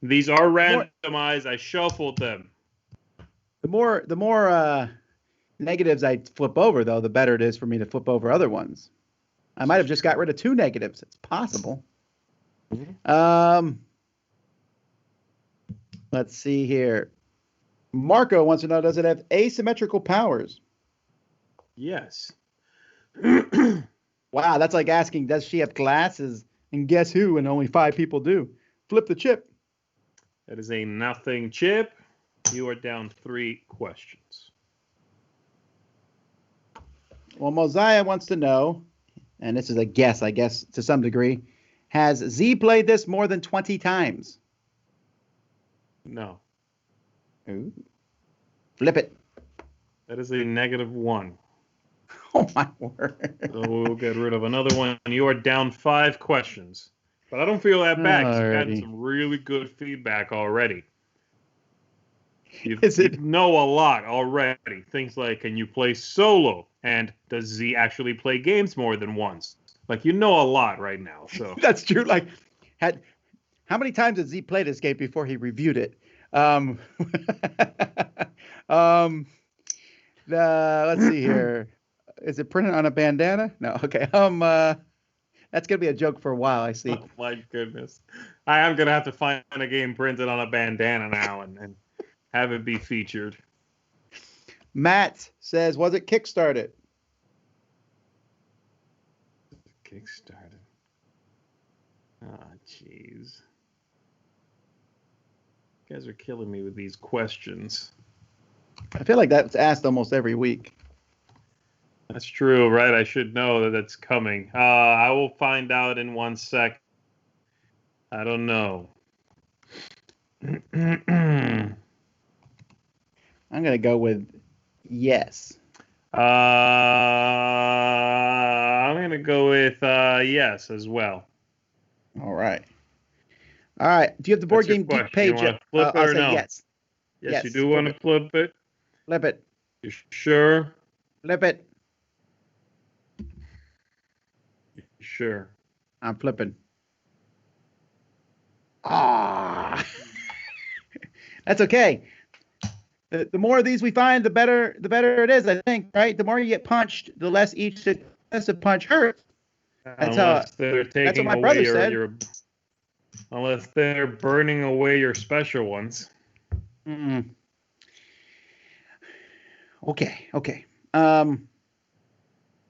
These are randomized. I shuffled them. The more negatives I flip over, though, the better it is for me to flip over other ones. I might have just got rid of 2 negatives. It's possible. Let's see here. Marco wants to know, does it have asymmetrical powers? Yes. Wow, that's like asking, does she have glasses? And guess who? And only 5 people do. Flip the chip. That is a nothing chip. You are down 3 questions. Well, Mosiah wants to know, and this is a guess, I guess, to some degree, has Z played this more than 20 times? No. Ooh. Flip it. That is a -1. Oh, my word. So we'll get rid of another one. You are down 5 questions. But I don't feel that bad because you've gotten some really good feedback already. You know a lot already. Things like, can you play solo? And does Z actually play games more than once? Like, you know a lot right now. So That's true. Like, how many times did Z play this game before he reviewed it? Let's see here. Is it printed on a bandana? No. Okay. That's gonna be a joke for a while, I see. Oh my goodness. I am gonna have to find a game printed on a bandana now and have it be featured. Matt says, was it Kickstarted? Kickstarted. Ah, jeez. You guys are killing me with these questions. I feel like that's asked almost every week. That's true, right? I should know that that's coming. I will find out in 1 sec. I don't know. I'm going to go with yes. I'm going to go with yes as well. All right. All right. Do you have the Board Game Geek page? Flip it I'll or say no? yes. Yes, you do want to flip it? Flip it. You sure? Flip it. Sure. I'm flipping. Ah. That's okay. The more of these we find, the better it is, I think, right? The more you get punched, the less each successive punch hurts. That's what my brother said. Unless they're burning away your special ones. Mm. Okay. Do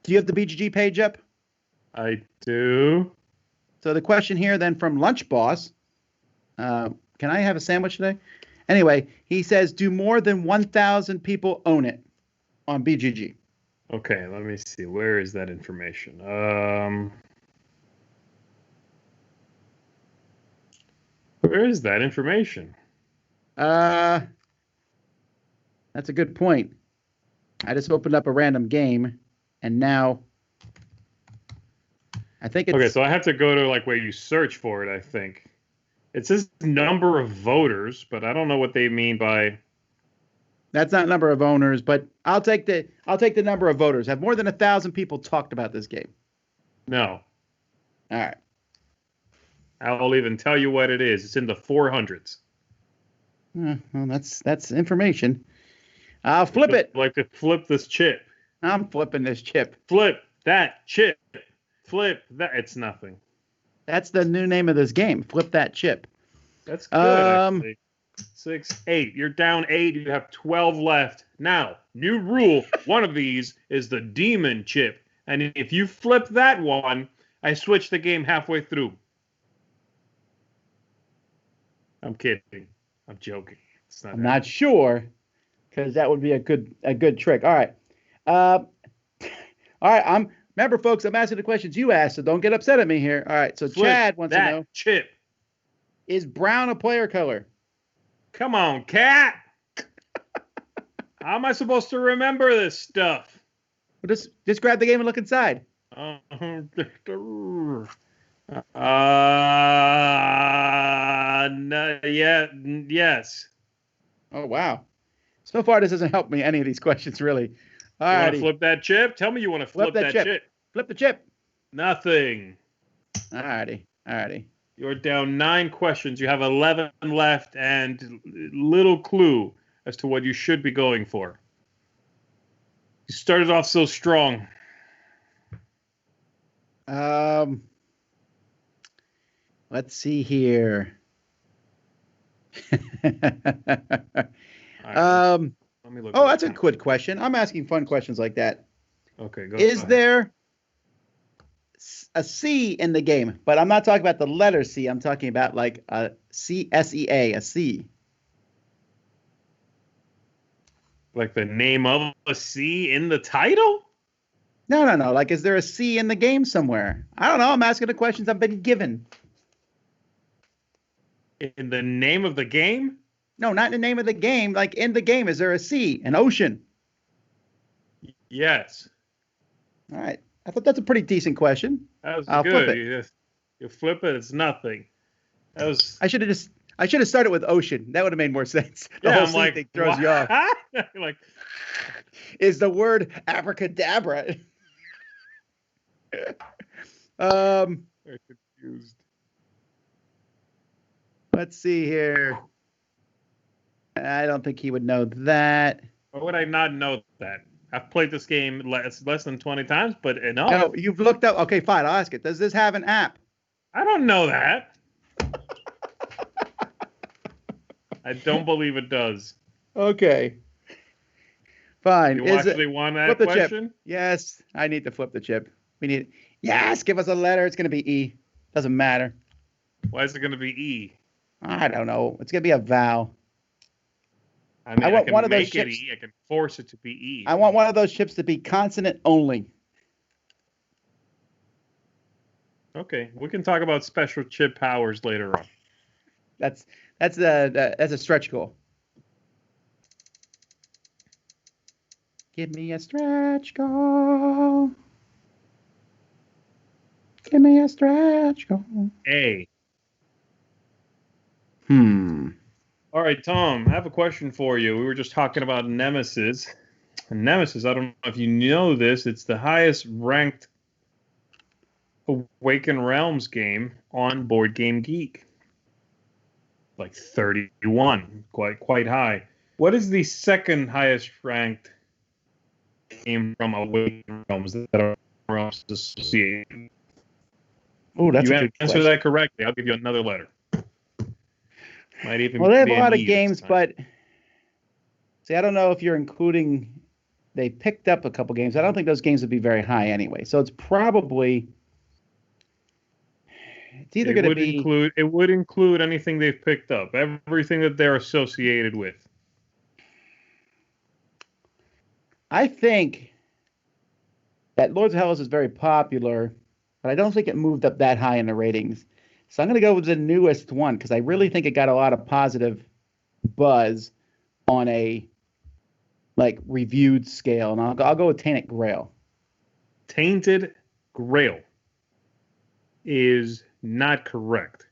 you have the BGG page up? I do. So the question here then from Lunch Boss. Can I have a sandwich today? Anyway, he says, do more than 1,000 people own it on BGG? Okay, let me see. Where is that information? Where is that information? That's a good point. I just opened up a random game, and now I think it's... Okay, so I have to go to like where you search for it, I think. It says number of voters, but I don't know what they mean by... That's not number of owners, but I'll take the number of voters. Have more than 1,000 people talked about this game? No. All right. I'll even tell you what it is. It's in the 400s. Well, that's information. I'll flip it. I'd like to flip this chip. I'm flipping this chip. Flip that chip. Flip that. It's nothing. That's the new name of this game. Flip that chip. That's good, actually. 6, 8. You're down 8. You have 12 left. Now, new rule. One of these is the demon chip. And if you flip that one, I switch the game halfway through. I'm kidding. I'm joking. I'm not sure, because that would be a good trick. All right. All right. Remember, folks, I'm asking the questions you asked, so don't get upset at me here. All right. So Chad wants to know, chip. Is brown a player color? Come on, cat. How am I supposed to remember this stuff? Well, just grab the game and look inside. No, yeah, yes. Oh, wow. So far, this doesn't help me any of these questions, really. All You want right. to flip that chip? Tell me you want to flip that chip. Flip the chip. Nothing. All righty. You're down 9 questions. You have 11 left and little clue as to what you should be going for. You started off so strong. Let's see here. Right, let me look. That's a good question. I'm asking fun questions like that. Okay, go Is ahead. there a C in the game? But I'm not talking about the letter C. I'm talking about like a C-S-E-A, a C. Like the name of a C in the title? No. Like, is there a C in the game somewhere? I don't know. I'm asking the questions I've been given. In the name of the game? No, not in the name of the game. Like, in the game, is there a sea, an ocean? Yes. All right. I thought that's a pretty decent question. That was I'll good. flip it. You flip it, it's nothing. That was. I should have started with ocean. That would have made more sense. The whole I'm sea like, thing throws you off. Like, Is the word abracadabra? very confused. Let's see here. I don't think he would know that. Why would I not know that? I've played this game less than 20 times, but enough. No, you've looked up. Okay, fine. I'll ask it. Does this have an app? I don't know that. I don't believe it does. Okay. Fine. You actually won that flip the question? chip? Yes, I need to flip the chip. We need. Yes, give us a letter. It's going to be E. Doesn't matter. Why is it going to be E? I don't know. It's going to be a vowel. I mean, I want can one of those make it chips. E. I can force it to be E. I want one of those chips to be consonant only. Okay, we can talk about special chip powers later on. That's a stretch goal. Give me a stretch goal. Give me a stretch goal. A. All right, Tom, I have a question for you. We were just talking about Nemesis. And Nemesis, I don't know if you know this, it's the highest ranked Awakened Realms game on Board Game Geek. Like 31, quite high. What is the second highest ranked game from Awakened Realms that are Realms associated? Oh, that's you a good answer question. that correctly, I'll give you another letter. Might even Well, they have be a lot an of E this games, time. but see, I don't know if you're including. They picked up a couple games. I don't think those games would be very high anyway. So it's probably. It's either going to be. It would include anything they've picked up, everything that they're associated with. I think that Lords of Hellas is very popular, but I don't think it moved up that high in the ratings. So I'm going to go with the newest one because I really think it got a lot of positive buzz on a like reviewed scale, and I'll go with Tainted Grail. Tainted Grail is not correct.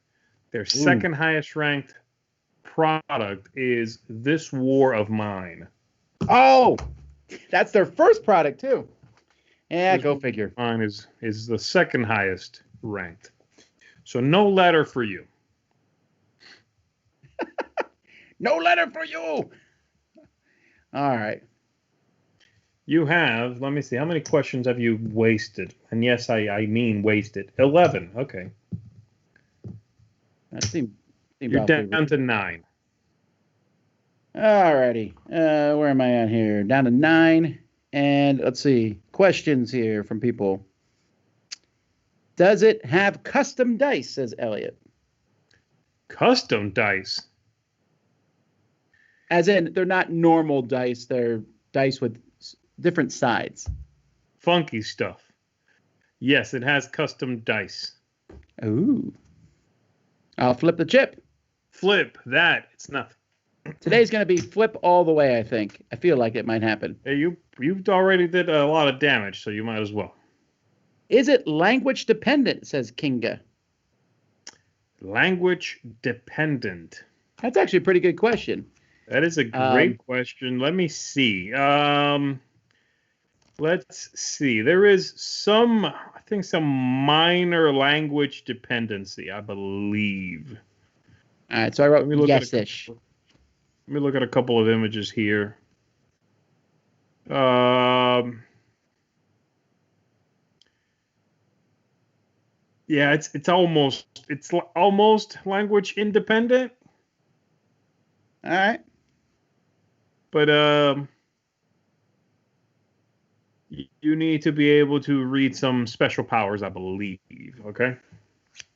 Their second highest ranked product is This War of Mine. Oh, that's their first product too. Yeah, go figure. Mine is the second highest ranked. So no letter for you. No letter for you. All right. You have, let me see, how many questions have you wasted? And yes, I mean wasted. 11. Okay. That seemed You're awfully down to 9. All righty. Where am I at here? Down to 9. And let's see. Questions here from people. Does it have custom dice, says Elliot? Custom dice. As in, they're not normal dice. They're dice with different sides. Funky stuff. Yes, it has custom dice. Ooh. I'll flip the chip. Flip that. It's nothing. Today's going to be flip all the way, I think. I feel like it might happen. Hey, you've already did a lot of damage, so you might as well. Is it language dependent, says Kinga? Language dependent. That's actually a pretty good question. That is a great question. Let me see. Let's see. There is some minor language dependency, I believe. All right, so I wrote yes-ish. Let me look at a couple of images here. Yeah, it's almost language independent. All right. But you need to be able to read some special powers, I believe. Okay.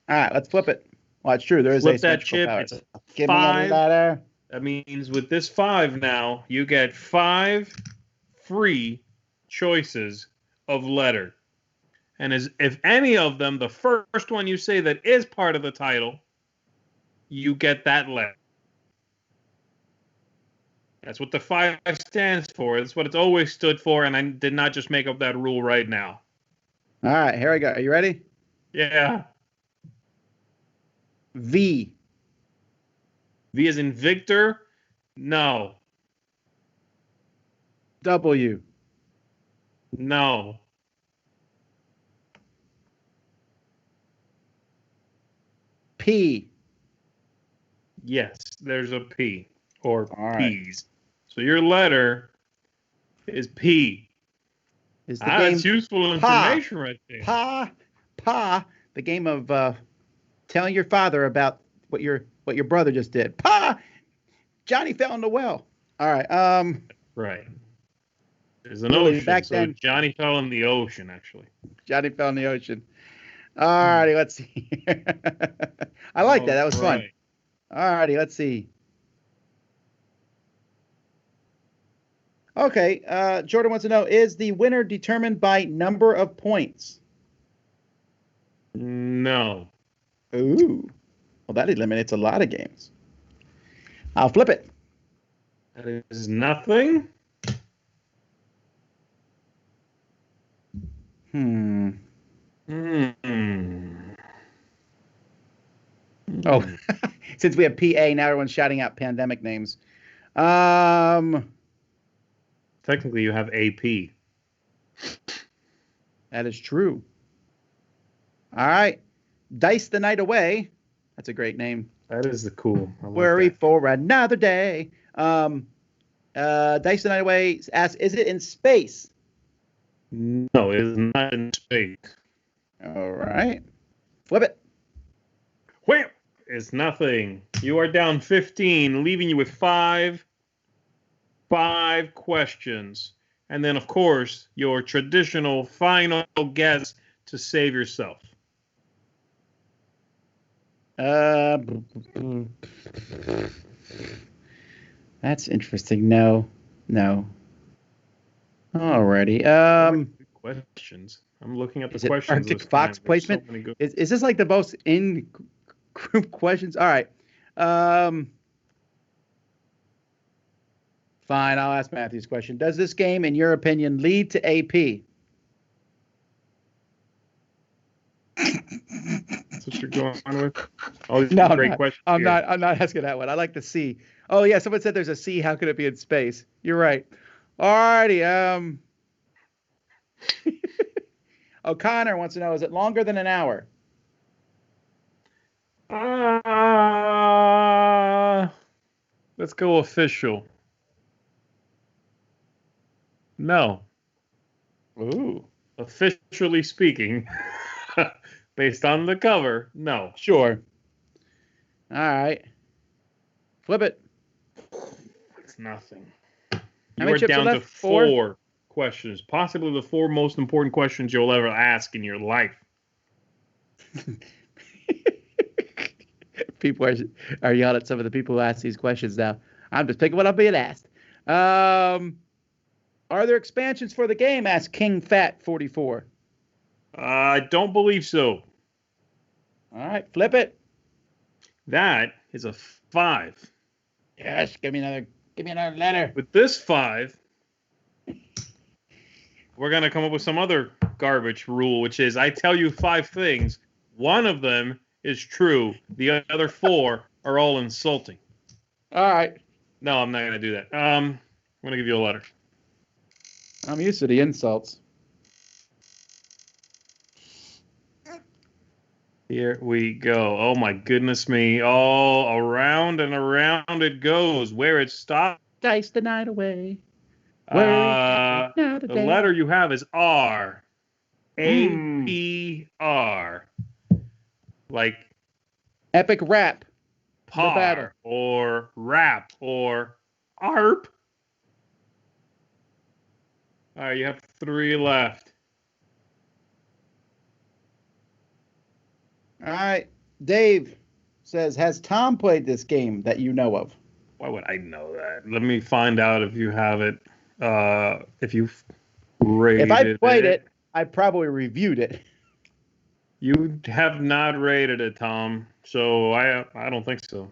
All right, let's flip it. Well, it's true. There is Flip a that special chip. power. It's Give 5. me a letter. That means with this 5 now, you get 5 free choices of letter. And if any of them, the first one you say that is part of the title, you get that letter. That's what the 5 stands for. That's what it's always stood for, and I did not just make up that rule right now. All right, here we go. Are you ready? Yeah. V. V as in Victor? No. W. No. P. Yes, there's a P. Or All right. P's. So your letter is P. Is the game that's useful information right there. Pa. The game of telling your father about what your brother just did. Pa. Johnny fell in the well. All right. Right. There's an Really, ocean. back so then- Johnny fell in the ocean, actually. Johnny fell in the ocean. All righty, let's see. I like that. That was fun. Right. All righty, let's see. Okay, Jordan wants to know, is the winner determined by number of points? No. Ooh. Well, that eliminates a lot of games. I'll flip it. That is nothing. Hmm. Hmm. Oh, since we have PA, now everyone's shouting out pandemic names. Technically, you have AP. That is true. All right. Dice the Night Away. That's a great name. That is the cool. I like Worry that. for another day. Dice the Night Away asks, is it in space? No, it is not in space. All right. Flip it. Wham! It's nothing. You are down 15, leaving you with five questions. And then, of course, your traditional final guess to save yourself. That's interesting. No. Alrighty. Good questions. I'm looking at the Is it questions. Arctic list, Fox man. There's so placement? many good- Is this like the most in-group questions? All right. Fine, I'll ask Matthew's question. Does this game, in your opinion, lead to AP? That's what you're going with? Oh, these No, are great questions. I'm here. not asking that one. I like the C. Oh yeah, someone said there's a C. How could it be in space? You're right. Alrighty. O'Connor wants to know: is it longer than an hour? Let's go official. No. Ooh. Officially speaking, based on the cover, no. Sure. All right. Flip it. It's nothing. How You many are chips are down to left? Four? 4 questions, possibly the 4 most important questions you'll ever ask in your life. People are yelling at some of the people who ask these questions now. I'm just picking what I'm being asked. Are there expansions for the game? Asked King Fat 44. I don't believe so. All right, flip it. That is a 5. Yes, give me another letter. With this 5, we're going to come up with some other garbage rule, which is I tell you 5 things. One of them is true. The other 4 are all insulting. All right, No, I'm not gonna do that. I'm gonna give you a letter. I'm used to the insults. Here we go. Oh my goodness me! All around and around it goes. Where it stops. Dice the night away. The letter you have is R. APR. Like Epic rap. par or rap or ARP. All right, you have 3 left. All right. Dave says, has Tom played this game that you know of? Why would I know that? Let me find out if you have it. If you've rated If I played it, I probably reviewed it. You have not rated it, Tom. So I don't think so.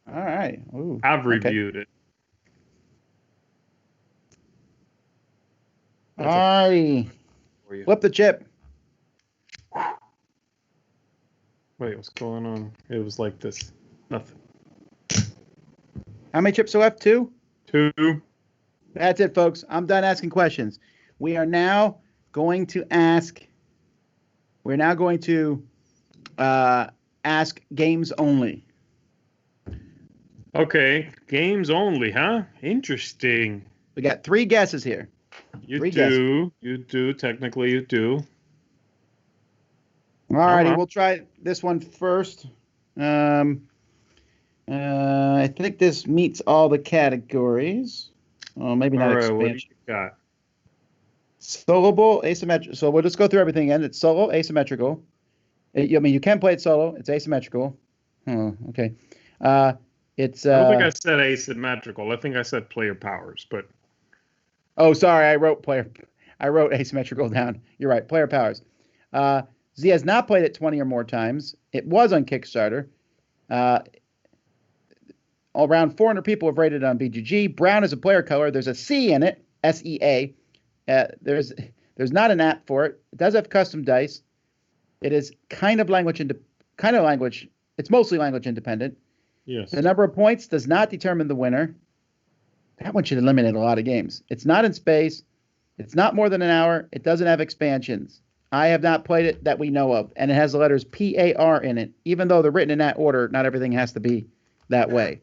All right. Ooh, I've reviewed it. All right. Flip the chip. Wait, what's going on? It was like this. Nothing. How many chips are left? 2? 2. That's it, folks. I'm done asking questions. We are now going to ask. We're now going to ask games only. Okay, games only, huh? Interesting. We got 3 guesses here. You do. Technically, you do. All righty, we'll try this one first. I think this meets all the categories. Oh, maybe not expansion. What do you got? Soloable, asymmetrical. So we'll just go through everything again. It's solo, asymmetrical. You can play it solo. It's asymmetrical. Oh, okay. It's. I don't think I said asymmetrical. I think I said player powers, but. Oh, sorry. I wrote asymmetrical down. You're right. Player powers. Z has not played it 20 or more times. It was on Kickstarter. Around 400 people have rated it on BGG. Brown is a player color. There's a C in it, SEA. There's not an app for it. It does have custom dice. It is kind of language. It's mostly language independent. Yes. The number of points does not determine the winner. That one should eliminate a lot of games. It's not in space. It's not more than an hour. It doesn't have expansions. I have not played it that we know of, and it has the letters PAR in it. Even though they're written in that order, not everything has to be that way.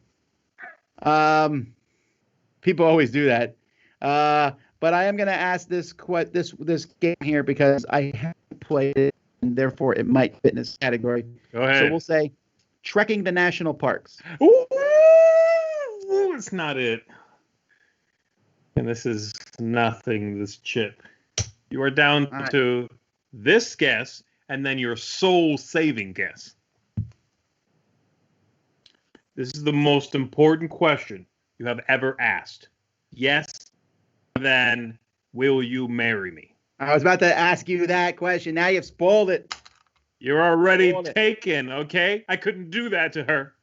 People always do that. But I am going to ask this game here because I haven't played it, and therefore it might fit in this category. Go ahead. So we'll say trekking the national parks. Ooh, it's not it. And this is nothing, this chip. You are down to this guess and then your soul-saving guess. This is the most important question you have ever asked. Yes, then will you marry me? I was about to ask you that question. Now you've spoiled it. You're already taken, okay? I couldn't do that to her.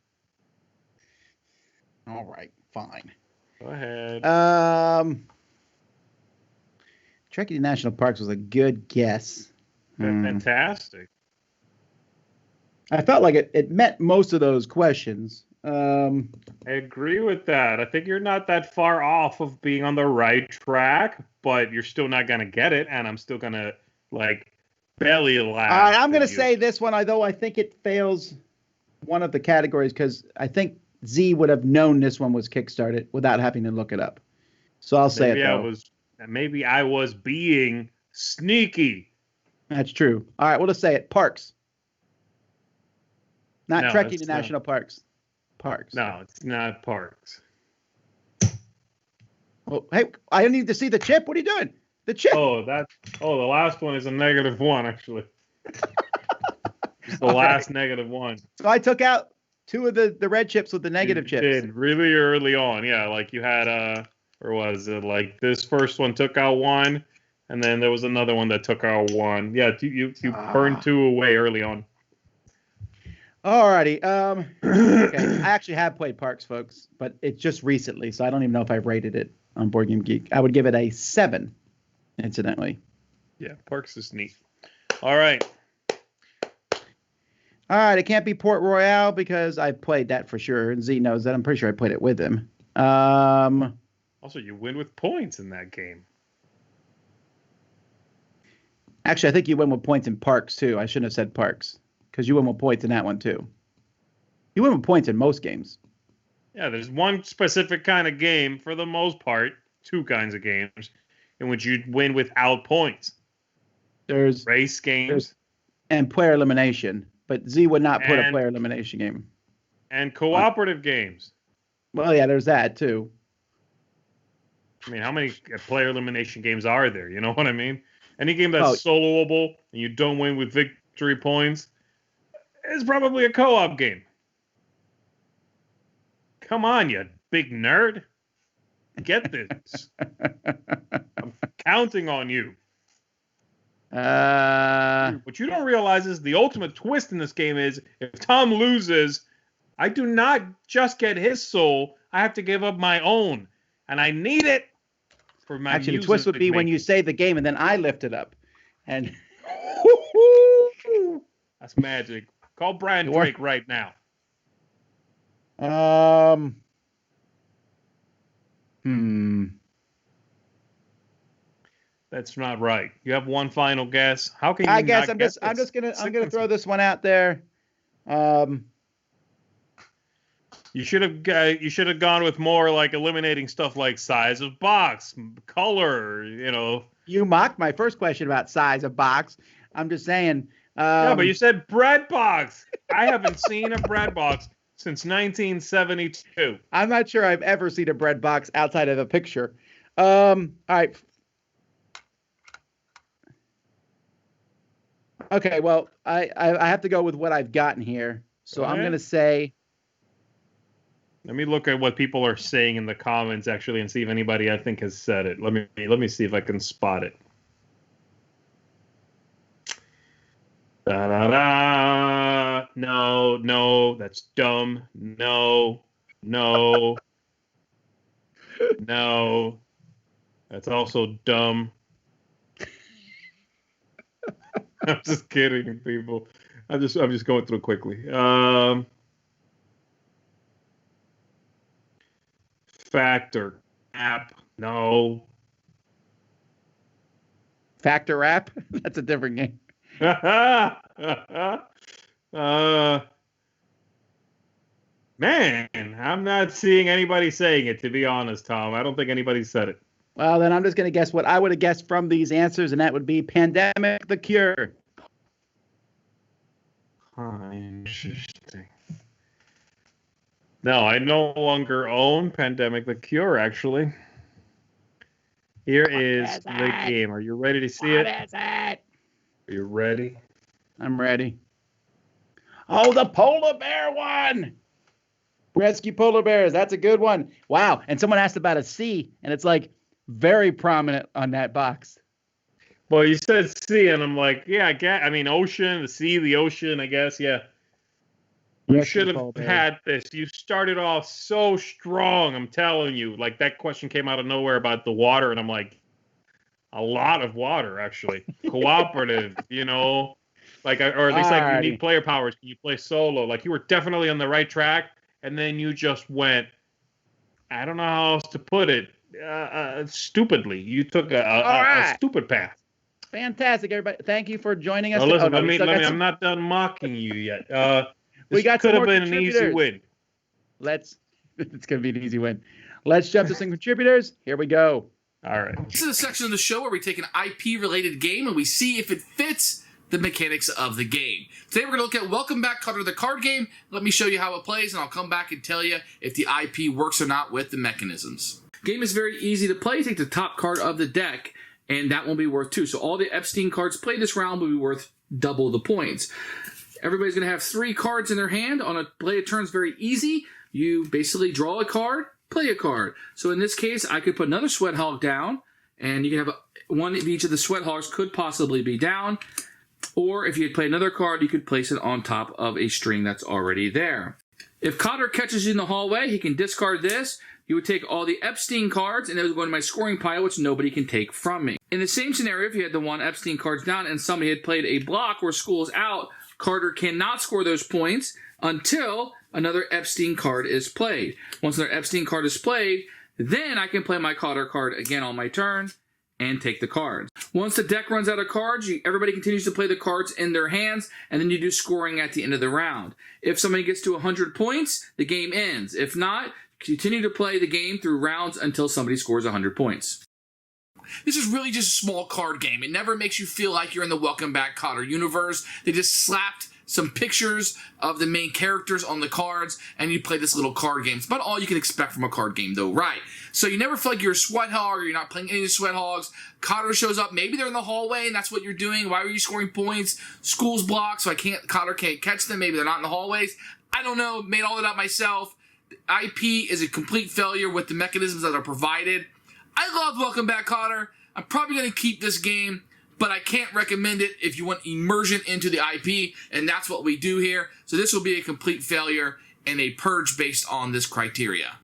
All right, fine. Go ahead. Trekking to national parks was a good guess. Fantastic. I felt like it met most of those questions. I agree with that. I think you're not that far off of being on the right track, but you're still not going to get it, and I'm still going to, belly laugh. All right, I'm going to say this one, although I think it fails one of the categories, because I think Z would have known this one was Kickstarted without having to look it up. So I'll say it, though. Maybe I was being sneaky. That's true. All right, we'll just say it. Parks. Not trekking to national parks. Parks. No, it's not parks. Oh, hey, I need to see the chip. What are you doing? The chip. The last one is a -1, actually. It's the last -1. So I took out 2 of the red chips with the negative chips. Did really early on. Yeah, like you had or was it like this first one took out 1, and then there was another one that took out 1. Yeah, you burned 2 away early on. Alrighty. Okay. I actually have played Parks, folks, but it's just recently, so I don't even know if I've rated it on Board Game Geek. I would give it a 7, incidentally. Yeah, Parks is neat. All right. All right. It can't be Port Royale because I played that for sure, and Z knows that. I'm pretty sure I played it with him. Also, you win with points in that game. Actually, I think you win with points in parks too. I shouldn't have said parks because you win with points in that one too. You win with points in most games. Yeah, there's one specific kind of game, for the most part, two kinds of games, in which you win without points. There's race games and player elimination, but Z would not put a player elimination game. And cooperative games. Well, yeah, there's that too. I mean, how many player elimination games are there? You know what I mean? Any game that's soloable and you don't win with victory points is probably a co-op game. Come on, you big nerd. Get this. I'm counting on you. What you don't realize is the ultimate twist in this game is if Tom loses, I do not just get his soul. I have to give up my own. And I need it for my Actually, the twist would be when you save the game and then I lift it up. And that's magic. Call Brian Drake right now. That's not right. You have one final guess. How can you? I guess I'm just gonna throw this one out there. You should have gone with more like eliminating stuff like size of box, color. You know. You mocked my first question about size of box. I'm just saying. Yeah, but you said bread box. I haven't seen a bread box since 1972. I'm not sure I've ever seen a bread box outside of a picture. All right. Okay, well, I have to go with what I've gotten here. So I'm going to say... Let me look at what people are saying in the comments, actually, and see if anybody I think has said it. Let me see if I can spot it. Da-da-da. No, that's dumb. No. No, that's also dumb. I'm just kidding, people. I'm just going through quickly. Factor app, no. Factor app? That's a different game. Man, I'm not seeing anybody saying it, to be honest, Tom. I don't think anybody said it. Well, then I'm just going to guess what I would have guessed from these answers, and that would be Pandemic the Cure. Interesting. No, I no longer own Pandemic the Cure, actually. Here is the game. Are you ready to see it? What is it? Are you ready? I'm ready. Oh, the polar bear one! Rescue polar bears. That's a good one. Wow. And someone asked about a sea, and it's like very prominent on that box. Well, you said sea, and I'm like, yeah, I mean, ocean, the sea, the ocean, I guess, yeah. You should have had this. You started off so strong, I'm telling you. Like, that question came out of nowhere about the water, and I'm like, a lot of water, actually. Cooperative, you know? Like, or at least, like, you need player powers. Can you play solo? Like, you were definitely on the right track, and then you just went, I don't know how else to put it, stupidly. You took a stupid path. Fantastic, everybody. Thank you for joining us. Oh, listen, I'm not done mocking you yet. We got could have been an easy win. It's going to be an easy win. Let's jump to some contributors. Here we go. All right. This is a section of the show where we take an IP-related game and we see if it fits the mechanics of the game. Today we're going to look at Welcome Back Kotter, the card game. Let me show you how it plays, and I'll come back and tell you if the IP works or not with the mechanisms. Game is very easy to play. Take the top card of the deck, and that will be worth 2. So all the Epstein cards played this round will be worth double the points. Everybody's going to have 3 cards in their hand. On a play a turn is very easy. You basically draw a card, play a card. So in this case, I could put another Sweat Hog down, and you can have one of each of the Sweat Hogs could possibly be down. Or if you had played another card, you could place it on top of a string that's already there. If Cotter catches you in the hallway, he can discard this. He would take all the Epstein cards, and they would go into my scoring pile, which nobody can take from me. In the same scenario, if you had the 1 Epstein cards down and somebody had played a block where school is out, Carter cannot score those points until another Epstein card is played. Once another Epstein card is played, then I can play my Cotter card again on my turn and take the cards. Once the deck runs out of cards, everybody continues to play the cards in their hands, and then you do scoring at the end of the round. If somebody gets to 100 points, the game ends. If not, continue to play the game through rounds until somebody scores 100 points. This is really just a small card game. It never makes you feel like you're in the Welcome Back Cotter universe. They just slapped some pictures of the main characters on the cards, and you play this little card game. It's about all you can expect from a card game, though, right? So you never feel like you're a sweat hog, or you're not playing any of the sweat hogs. Cotter shows up. Maybe they're in the hallway, and that's what you're doing. Why are you scoring points? School's blocked, so Cotter can't catch them. Maybe they're not in the hallways. I don't know. Made all that up myself. The IP is a complete failure with the mechanisms that are provided. I love Welcome Back Cotter. I'm probably going to keep this game, but I can't recommend it if you want immersion into the IP, and that's what we do here. So this will be a complete failure and a purge based on this criteria.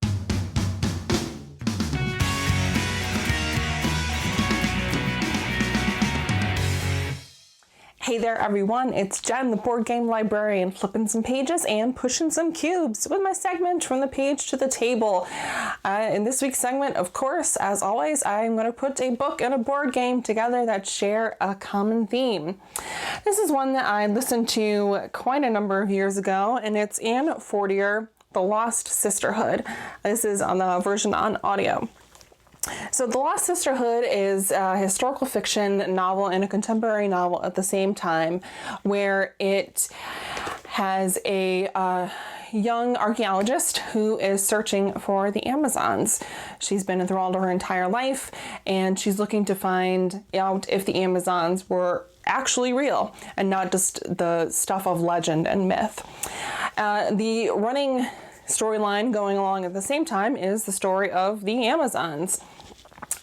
Hey there everyone, it's Jen, the board game librarian, flipping some pages and pushing some cubes with my segment From the Page to the Table. In this week's segment, of course, as always, I'm going to put a book and a board game together that share a common theme. This is one that I listened to quite a number of years ago, and it's Anne Fortier, The Lost Sisterhood. This is on the version on audio. So The Lost Sisterhood is a historical fiction novel and a contemporary novel at the same time, where it has a young archaeologist who is searching for the Amazons. She's been enthralled her entire life, and she's looking to find out if the Amazons were actually real and not just the stuff of legend and myth. The running storyline going along at the same time is the story of the Amazons.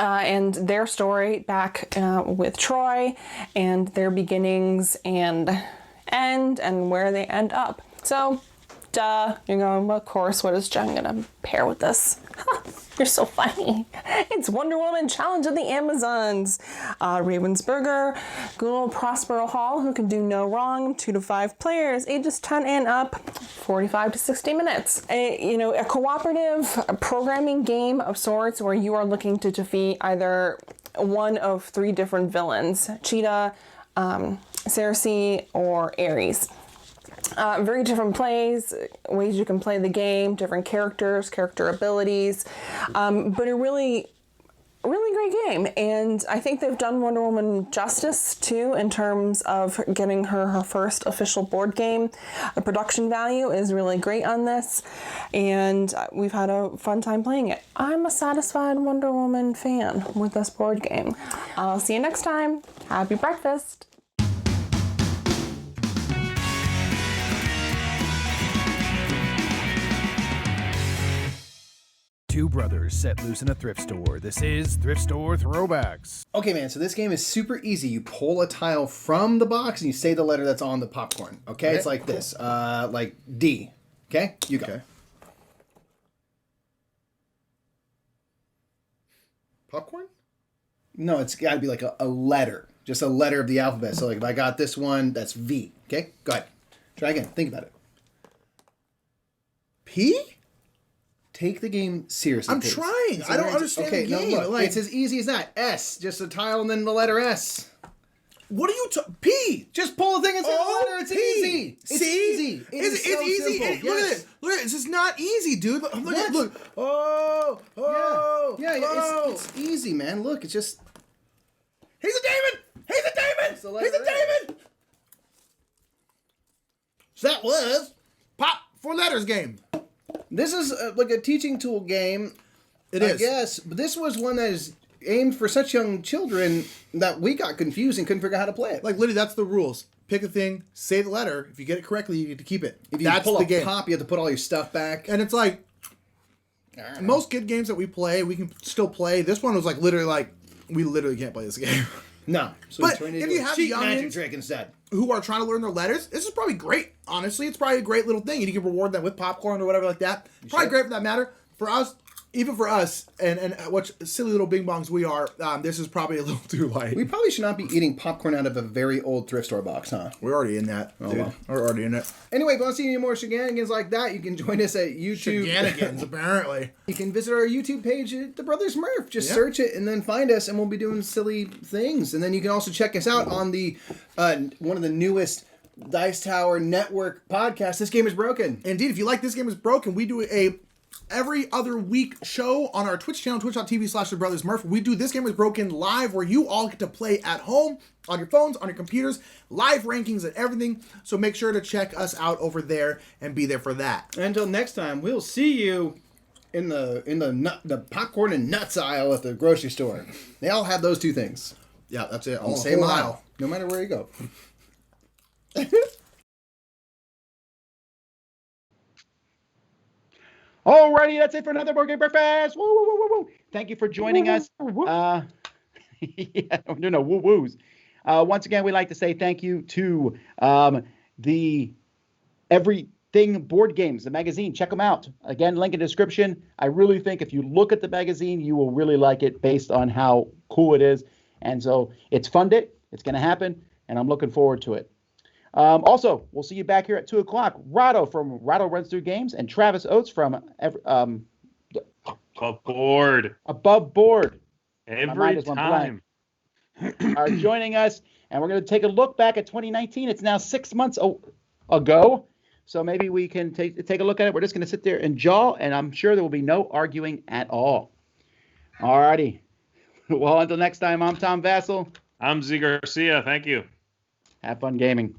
And their story back with Troy, and their beginnings and end, and where they end up. So, you're going, well, of course, what is Jen gonna pair with this? You're so funny. It's Wonder Woman Challenge of the Amazons. Ravensburger, good old Prospero Hall, who can do no wrong, 2 to 5 players, ages 10 and up, 45 to 60 minutes. A cooperative programming game of sorts where you are looking to defeat either one of 3 different villains, Cheetah, Cersei, or Ares. Very different plays, ways you can play the game, different characters, character abilities, but a really great game. And I think they've done Wonder Woman justice too in terms of getting her first official board game. The production value is really great on this, and we've had a fun time playing it. I'm a satisfied Wonder Woman fan with this board game. I'll see you next time. Happy breakfast. Two brothers set loose in a thrift store. This is Thrift Store Throwbacks. Okay, man, so this game is super easy. You pull a tile from the box and you say the letter that's on the popcorn. Okay? It's like this. Like D. Okay? You go. Okay. Popcorn? No, it's got to be like a letter. Just a letter of the alphabet. So like if I got this one, that's V. Okay? Go ahead. Try again. Think about it. P? Take the game seriously. I'm trying. I don't understand the game. No, look, it's as easy as that. S, just a tile and then the letter S. What are you P? Just pull the thing and say the letter. It's easy. It's easy. It's easy. Simple. Look at it. Look at it. This is not easy, dude. Look. Oh. Yeah. It's easy, man. Look, it's just. He's a David. He's a David. So that was Pop for Letters game. This is like a teaching tool game. It is. Yes, but this was one that is aimed for such young children that we got confused and couldn't figure out how to play it. Like, literally, that's the rules. Pick a thing, say the letter. If you get it correctly, you get to keep it. If you pull a pop, you have to put all your stuff back. And it's like, most kid games that we play, we can still play. This one was like, literally, like, we literally can't play this game. No. So but if you have magic trick instead, who are trying to learn their letters, this is probably great. Honestly, it's probably a great little thing. You can reward them with popcorn or whatever like that. Probably great for that matter. For us, even for us, and what silly little bing bongs we are, this is probably a little too light. We probably should not be eating popcorn out of a very old thrift store box, huh? We're already in that, dude. Well. We're already in it. Anyway, if you want to see any more shenanigans like that, you can join us at YouTube. Shenanigans, apparently. You can visit our YouTube page, The Brothers Murph. Just search it and then find us, and we'll be doing silly things. And then you can also check us out on the one of the newest Dice Tower Network podcasts, This Game is Broken. Indeed, if you like This Game is Broken, we do a every other week show on our Twitch channel, twitch.tv/TheBrothersMurph. We do This Game is Broken live, where you all get to play at home, on your phones, on your computers, live rankings and everything. So make sure to check us out over there and be there for that. Until next time, we'll see you in the popcorn and nuts aisle at the grocery store. They all have those two things. Yeah, that's it. On the same aisle, no matter where you go. Alrighty, that's it for another Board Game Breakfast. Woo, woo, woo, woo, woo. Thank you for joining us. Yeah, no, woo woos. Once again, we'd like to say thank you to the Everything Board Games, the magazine. Check them out. Again, link in the description. I really think if you look at the magazine, you will really like it based on how cool it is. And so it's funded. It's going to happen, and I'm looking forward to it. Also, we'll see you back here at 2 o'clock. Rado from Rado Runs Through Games and Travis Oates from Above Board. Every time. Are joining us, and we're going to take a look back at 2019. It's now 6 months ago, so maybe we can take a look at it. We're just going to sit there and jaw, and I'm sure there will be no arguing at all. All righty. Well, until next time, I'm Tom Vassell. I'm Z Garcia. Thank you. Have fun gaming.